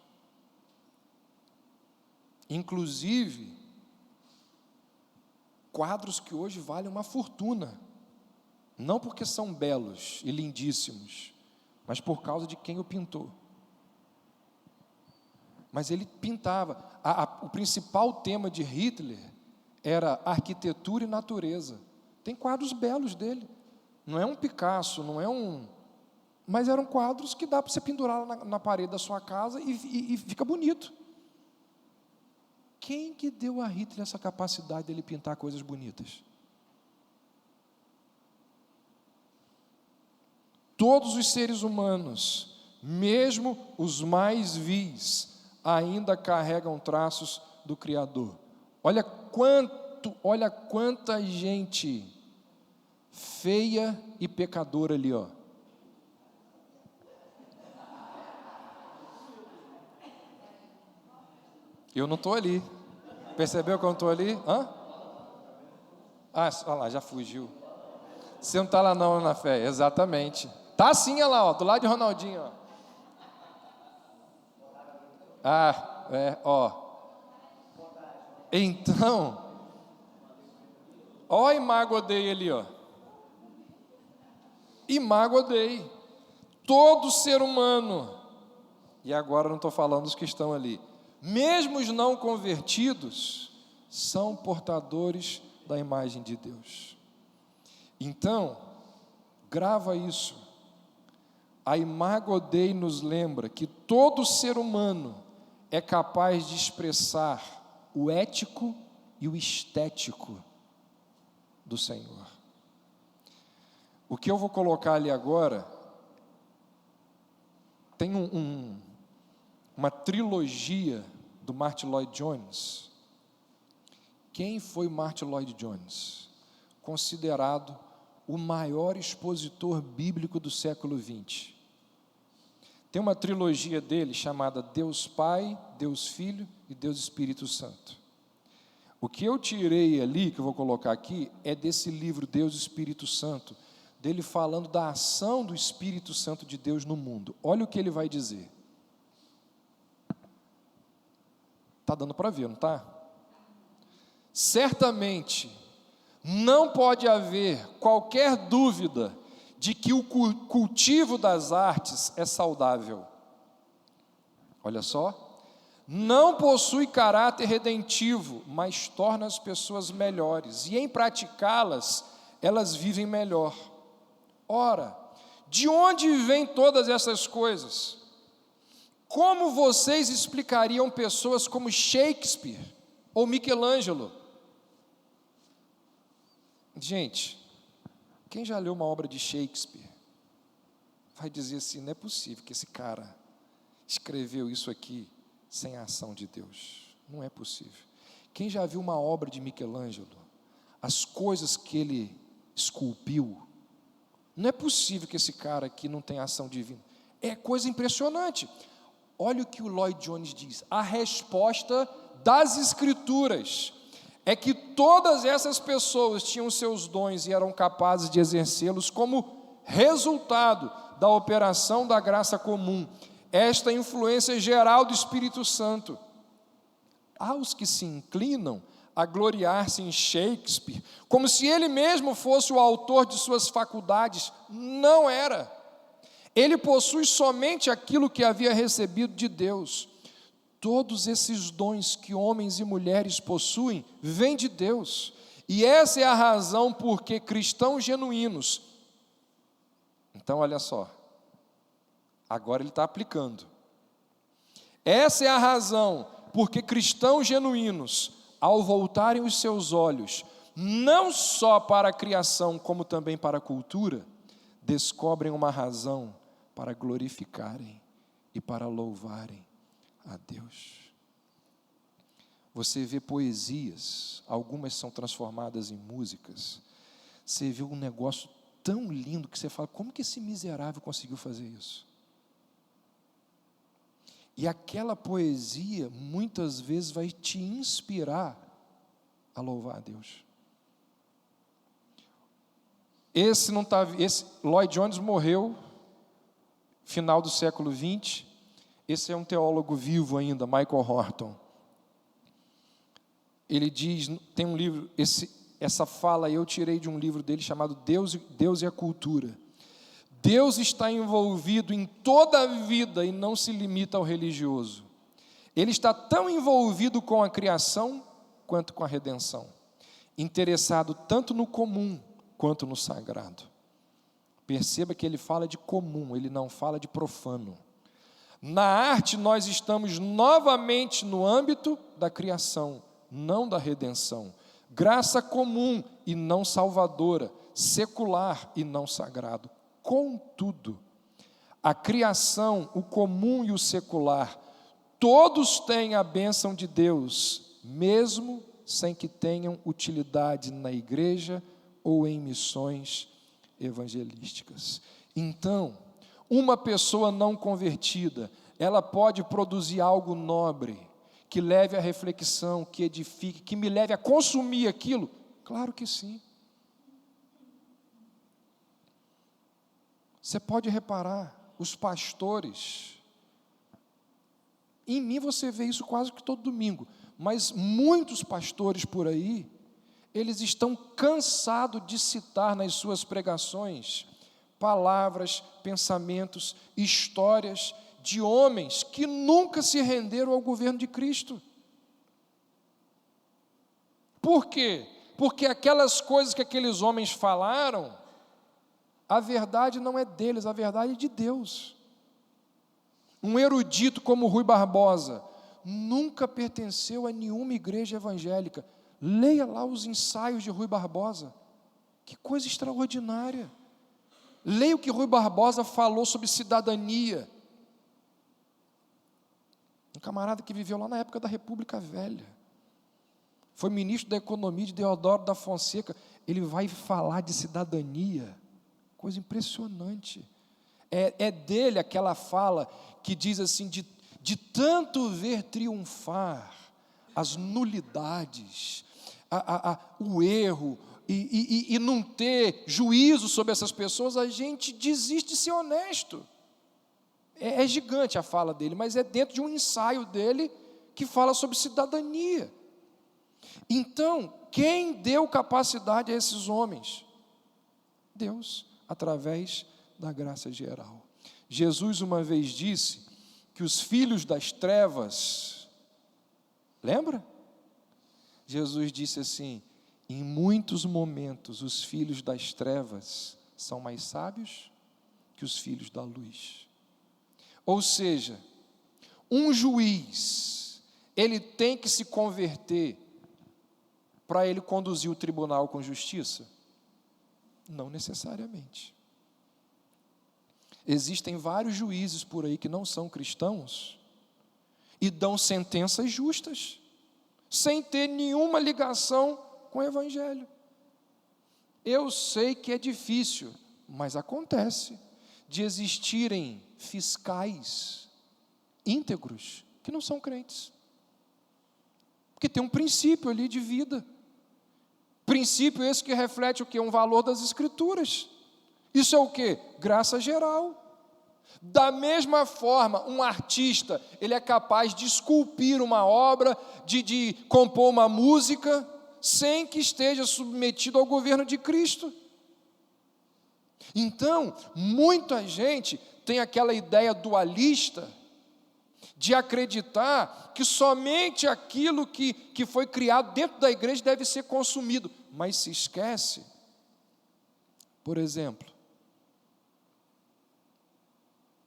Inclusive, quadros que hoje valem uma fortuna. Não porque são belos e lindíssimos, mas por causa de quem o pintou. Mas ele pintava. O principal tema de Hitler era arquitetura e natureza. Tem quadros belos dele. Não é um Picasso, não é um... Mas eram quadros que dá para você pendurar na parede da sua casa e fica bonito. Quem que deu a Hitler essa capacidade dele pintar coisas bonitas? Todos os seres humanos, mesmo os mais vis, ainda carregam traços do Criador. Olha quanta gente feia e pecadora ali, ó. Eu não estou ali. Percebeu que eu não estou ali? Hã? Olha lá, já fugiu. Você não está lá não, na fé, exatamente. Tá sim, olha lá, ó, do lado de Ronaldinho, ó. Ó. Então, ó, Imago Dei ali, ó. Imago Dei. Todo ser humano, e agora não estou falando dos que estão ali, mesmo os não convertidos, são portadores da imagem de Deus. Então, grava isso. A Imago Dei nos lembra que todo ser humano é capaz de expressar o ético e o estético do Senhor. O que eu vou colocar ali agora tem uma trilogia do Martyn Lloyd-Jones. Quem foi Martyn Lloyd-Jones? Considerado o maior expositor bíblico do século XX. Tem uma trilogia dele chamada Deus Pai, Deus Filho e Deus Espírito Santo. O que eu tirei ali, que eu vou colocar aqui, é desse livro Deus Espírito Santo, dele falando da ação do Espírito Santo de Deus no mundo. Olha o que ele vai dizer. Está dando para ver, não está? Certamente, não pode haver qualquer dúvida de que o cultivo das artes é saudável. Olha só. Não possui caráter redentivo, mas torna as pessoas melhores. E em praticá-las, elas vivem melhor. Ora, de onde vêm todas essas coisas? Como vocês explicariam pessoas como Shakespeare ou Michelangelo? Gente, quem já leu uma obra de Shakespeare vai dizer assim, não é possível que esse cara escreveu isso aqui sem a ação de Deus. Não é possível. Quem já viu uma obra de Michelangelo, as coisas que ele esculpiu, não é possível que esse cara aqui não tenha ação divina. É coisa impressionante. Olha o que o Lloyd-Jones diz. A resposta das Escrituras é que todas essas pessoas tinham seus dons e eram capazes de exercê-los como resultado da operação da graça comum. Esta influência geral do Espírito Santo. Aos que se inclinam a gloriar-se em Shakespeare, como se ele mesmo fosse o autor de suas faculdades, não era. Ele possui somente aquilo que havia recebido de Deus. Todos esses dons que homens e mulheres possuem, vêm de Deus. E essa é a razão por que cristãos genuínos... Então, olha só. Agora ele está aplicando. Essa é a razão porque cristãos genuínos, ao voltarem os seus olhos, não só para a criação, como também para a cultura, descobrem uma razão para glorificarem e para louvarem a Deus. Você vê poesias, algumas são transformadas em músicas. Você vê um negócio tão lindo que você fala, como que esse miserável conseguiu fazer isso? E aquela poesia, muitas vezes, vai te inspirar a louvar a Deus. Esse Lloyd-Jones morreu, final do século XX. Esse é um teólogo vivo ainda, Michael Horton. Ele diz, tem um livro, essa fala eu tirei de um livro dele chamado Deus e a Cultura. Deus está envolvido em toda a vida e não se limita ao religioso. Ele está tão envolvido com a criação quanto com a redenção, interessado tanto no comum quanto no sagrado. Perceba que ele fala de comum, ele não fala de profano. Na arte nós estamos novamente no âmbito da criação, não da redenção. Graça comum e não salvadora, secular e não sagrado. Contudo, a criação, o comum e o secular, todos têm a bênção de Deus, mesmo sem que tenham utilidade na igreja ou em missões evangelísticas. Então, uma pessoa não convertida, ela pode produzir algo nobre, que leve à reflexão, que edifique, que me leve a consumir aquilo? Claro que sim. Você pode reparar, os pastores, em mim você vê isso quase que todo domingo, mas muitos pastores por aí, eles estão cansados de citar nas suas pregações palavras, pensamentos, histórias de homens que nunca se renderam ao governo de Cristo. Por quê? Porque aquelas coisas que aqueles homens falaram, a verdade não é deles, a verdade é de Deus. Um erudito como Rui Barbosa nunca pertenceu a nenhuma igreja evangélica. Leia lá os ensaios de Rui Barbosa. Que coisa extraordinária. Leia o que Rui Barbosa falou sobre cidadania. Um camarada que viveu lá na época da República Velha. Foi ministro da Economia de Deodoro da Fonseca. Ele vai falar de cidadania. Coisa impressionante. É dele aquela fala que diz assim, de tanto ver triunfar as nulidades, o erro, e não ter juízo sobre essas pessoas, a gente desiste de ser honesto. É gigante a fala dele, mas é dentro de um ensaio dele que fala sobre cidadania. Então, quem deu capacidade a esses homens? Deus, através da graça geral. Jesus uma vez disse que os filhos das trevas, lembra? Jesus disse assim, em muitos momentos os filhos das trevas são mais sábios que os filhos da luz. Ou seja, um juiz, ele tem que se converter para ele conduzir o tribunal com justiça? Não necessariamente. Existem vários juízes por aí que não são cristãos e dão sentenças justas, sem ter nenhuma ligação com o Evangelho. Eu sei que é difícil, mas acontece de existirem fiscais íntegros que não são crentes, porque tem um princípio ali de vida. Princípio esse que reflete o quê? Um valor das Escrituras. Isso é o quê? Graça geral. Da mesma forma, um artista, ele é capaz de esculpir uma obra, de compor uma música, sem que esteja submetido ao governo de Cristo. Então, muita gente tem aquela ideia dualista, de acreditar que somente aquilo que foi criado dentro da igreja deve ser consumido, mas se esquece, por exemplo,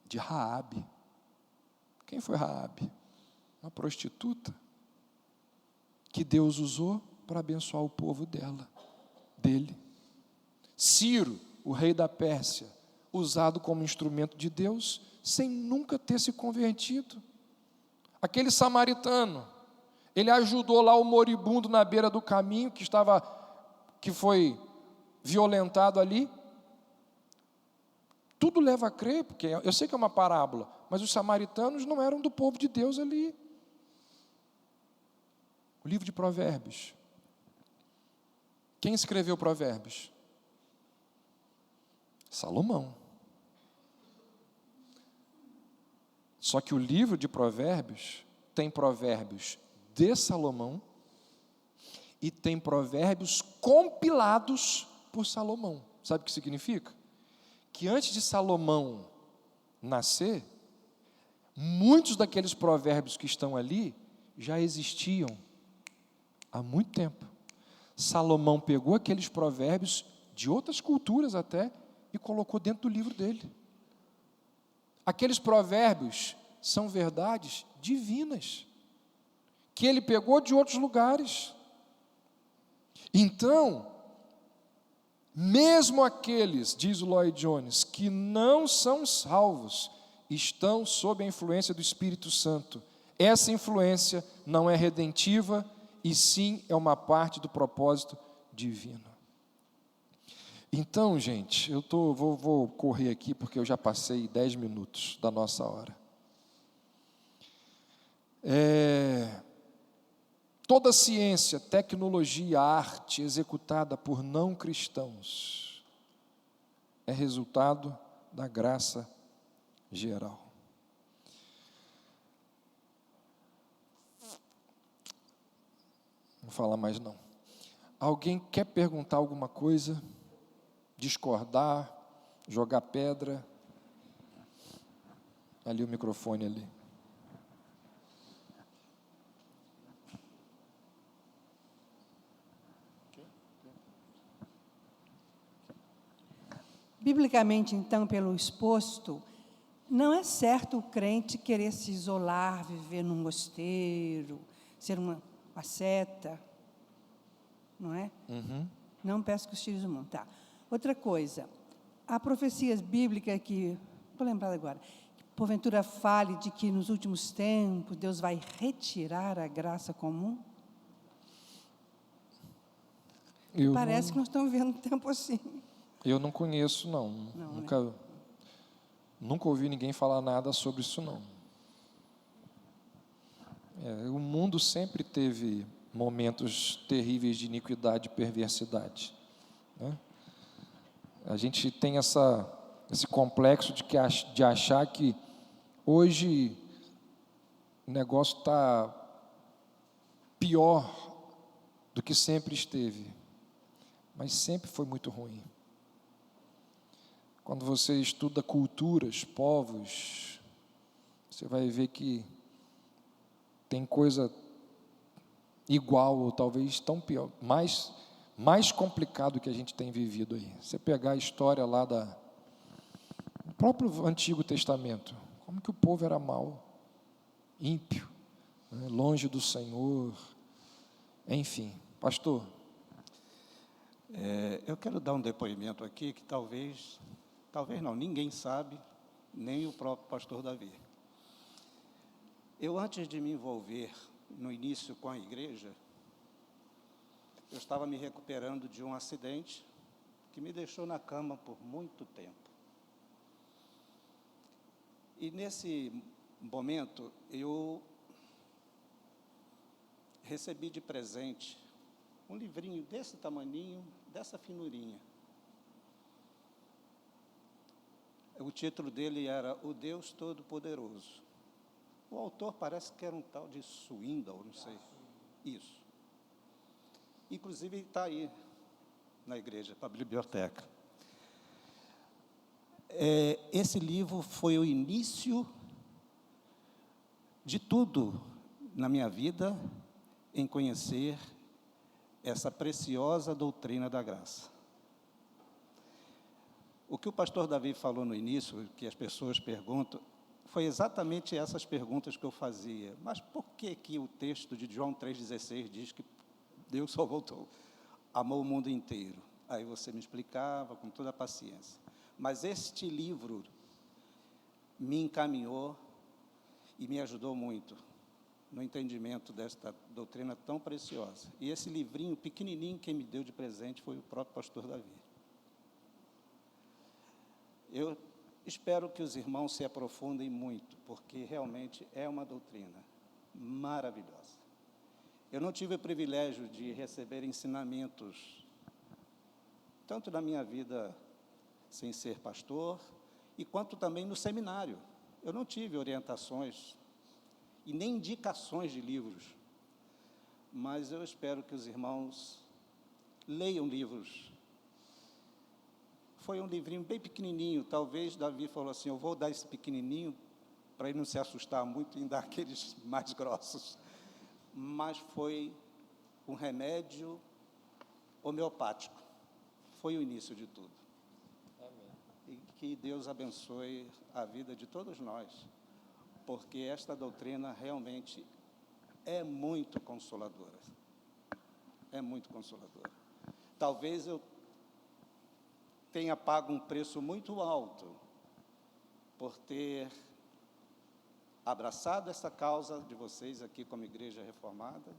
de Raabe. Quem foi Raabe? Uma prostituta que Deus usou para abençoar o povo dele. Ciro, o rei da Pérsia, usado como instrumento de Deus, sem nunca ter se convertido. Aquele samaritano, ele ajudou lá o moribundo na beira do caminho, que foi violentado ali. Tudo leva a crer, porque eu sei que é uma parábola, mas os samaritanos não eram do povo de Deus ali. O livro de Provérbios. Quem escreveu Provérbios? Salomão. Só que o livro de Provérbios tem provérbios de Salomão e tem provérbios compilados por Salomão. Sabe o que significa? Que antes de Salomão nascer, muitos daqueles provérbios que estão ali já existiam há muito tempo. Salomão pegou aqueles provérbios de outras culturas até e colocou dentro do livro dele. Aqueles provérbios são verdades divinas, que ele pegou de outros lugares. Então, mesmo aqueles, diz o Lloyd Jones, que não são salvos, estão sob a influência do Espírito Santo. Essa influência não é redentiva, e sim é uma parte do propósito divino. Então, gente, vou correr aqui, porque eu já passei 10 minutos da nossa hora. Toda ciência, tecnologia, arte executada por não cristãos é resultado da graça geral. Não vou falar mais não. Alguém quer perguntar alguma coisa? Discordar? Jogar pedra? Ali o microfone ali. Biblicamente, então, pelo exposto, não é certo o crente querer se isolar, viver num mosteiro, ser uma asceta, não é? Uhum. Não peço que os filhos do mundo. Tá. Outra coisa, há profecias bíblicas que, estou lembrada agora, que porventura fale de que nos últimos tempos Deus vai retirar a graça comum? Parece que nós estamos vivendo um tempo assim. Eu não conheço, não. Nunca ouvi ninguém falar nada sobre isso, não. O mundo sempre teve momentos terríveis de iniquidade e perversidade, né? A gente tem esse complexo de achar que hoje o negócio está pior do que sempre esteve, mas sempre foi muito ruim. Quando você estuda culturas, povos, você vai ver que tem coisa igual ou talvez tão pior, mais complicado que a gente tem vivido aí. Você pegar a história lá do próprio Antigo Testamento, como que o povo era mau, ímpio, né, longe do Senhor, enfim. Pastor? Eu quero dar um depoimento aqui que talvez não, ninguém sabe, nem o próprio pastor Davi. Eu, antes de me envolver no início com a igreja, eu estava me recuperando de um acidente que me deixou na cama por muito tempo. E nesse momento, eu recebi de presente um livrinho desse tamaninho, dessa finurinha. O título dele era O Deus Todo-Poderoso. O autor parece que era um tal de Swindoll, não sei. Isso. Inclusive está aí na igreja, para a biblioteca. Esse livro foi o início de tudo na minha vida em conhecer essa preciosa doutrina da graça. O que o pastor Davi falou no início, que as pessoas perguntam, foi exatamente essas perguntas que eu fazia. Mas por que o texto de João 3,16 diz que Deus só amou o mundo inteiro? Aí você me explicava com toda a paciência. Mas este livro me encaminhou e me ajudou muito no entendimento desta doutrina tão preciosa. E esse livrinho pequenininho que me deu de presente foi o próprio pastor Davi. Eu espero que os irmãos se aprofundem muito, porque realmente é uma doutrina maravilhosa. Eu não tive o privilégio de receber ensinamentos, tanto na minha vida sem ser pastor, e quanto também no seminário. Eu não tive orientações e nem indicações de livros, mas eu espero que os irmãos leiam livros. Foi um livrinho bem pequenininho, talvez Davi falou assim, eu vou dar esse pequenininho para ele não se assustar muito em dar aqueles mais grossos. Mas foi um remédio homeopático. Foi o início de tudo. E que Deus abençoe a vida de todos nós, porque esta doutrina realmente é muito consoladora. É muito consoladora. Talvez eu tenha pago um preço muito alto por ter abraçado essa causa de vocês aqui como Igreja Reformada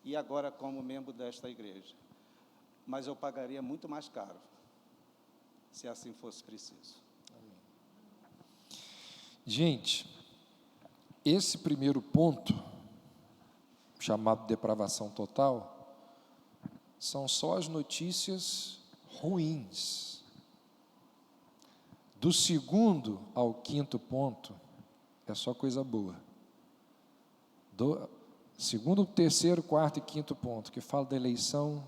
e agora como membro desta igreja. Mas eu pagaria muito mais caro, se assim fosse preciso. Gente, esse primeiro ponto, chamado depravação total, são só as notícias ruins. Do segundo ao quinto ponto, é só coisa boa. Do segundo, terceiro, quarto e quinto ponto, que fala da eleição,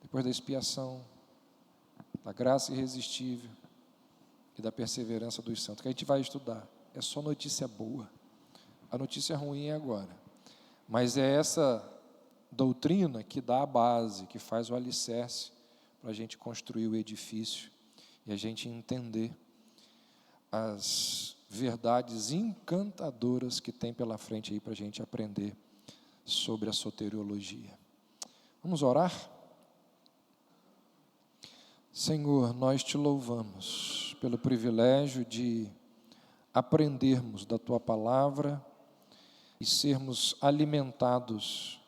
depois da expiação, da graça irresistível e da perseverança dos santos, que a gente vai estudar. É só notícia boa. A notícia ruim é agora. Mas é essa doutrina que dá a base, que faz o alicerce para a gente construir o edifício e a gente entender as verdades encantadoras que tem pela frente aí para a gente aprender sobre a soteriologia. Vamos orar? Senhor, nós te louvamos pelo privilégio de aprendermos da Tua Palavra e sermos alimentados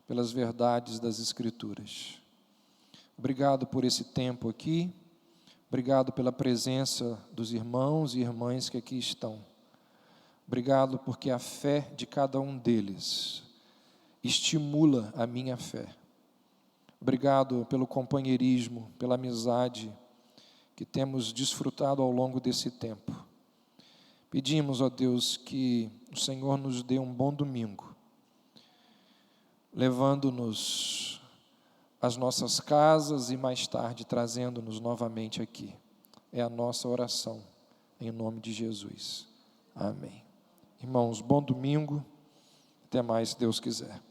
pelas verdades das Escrituras. Obrigado por esse tempo aqui, obrigado pela presença dos irmãos e irmãs que aqui estão. Obrigado porque a fé de cada um deles estimula a minha fé. Obrigado pelo companheirismo, pela amizade que temos desfrutado ao longo desse tempo. Pedimos, ó Deus, que o Senhor nos dê um bom domingo, levando-nos às nossas casas e mais tarde trazendo-nos novamente aqui. É a nossa oração, em nome de Jesus. Amém. Irmãos, bom domingo. Até mais, se Deus quiser.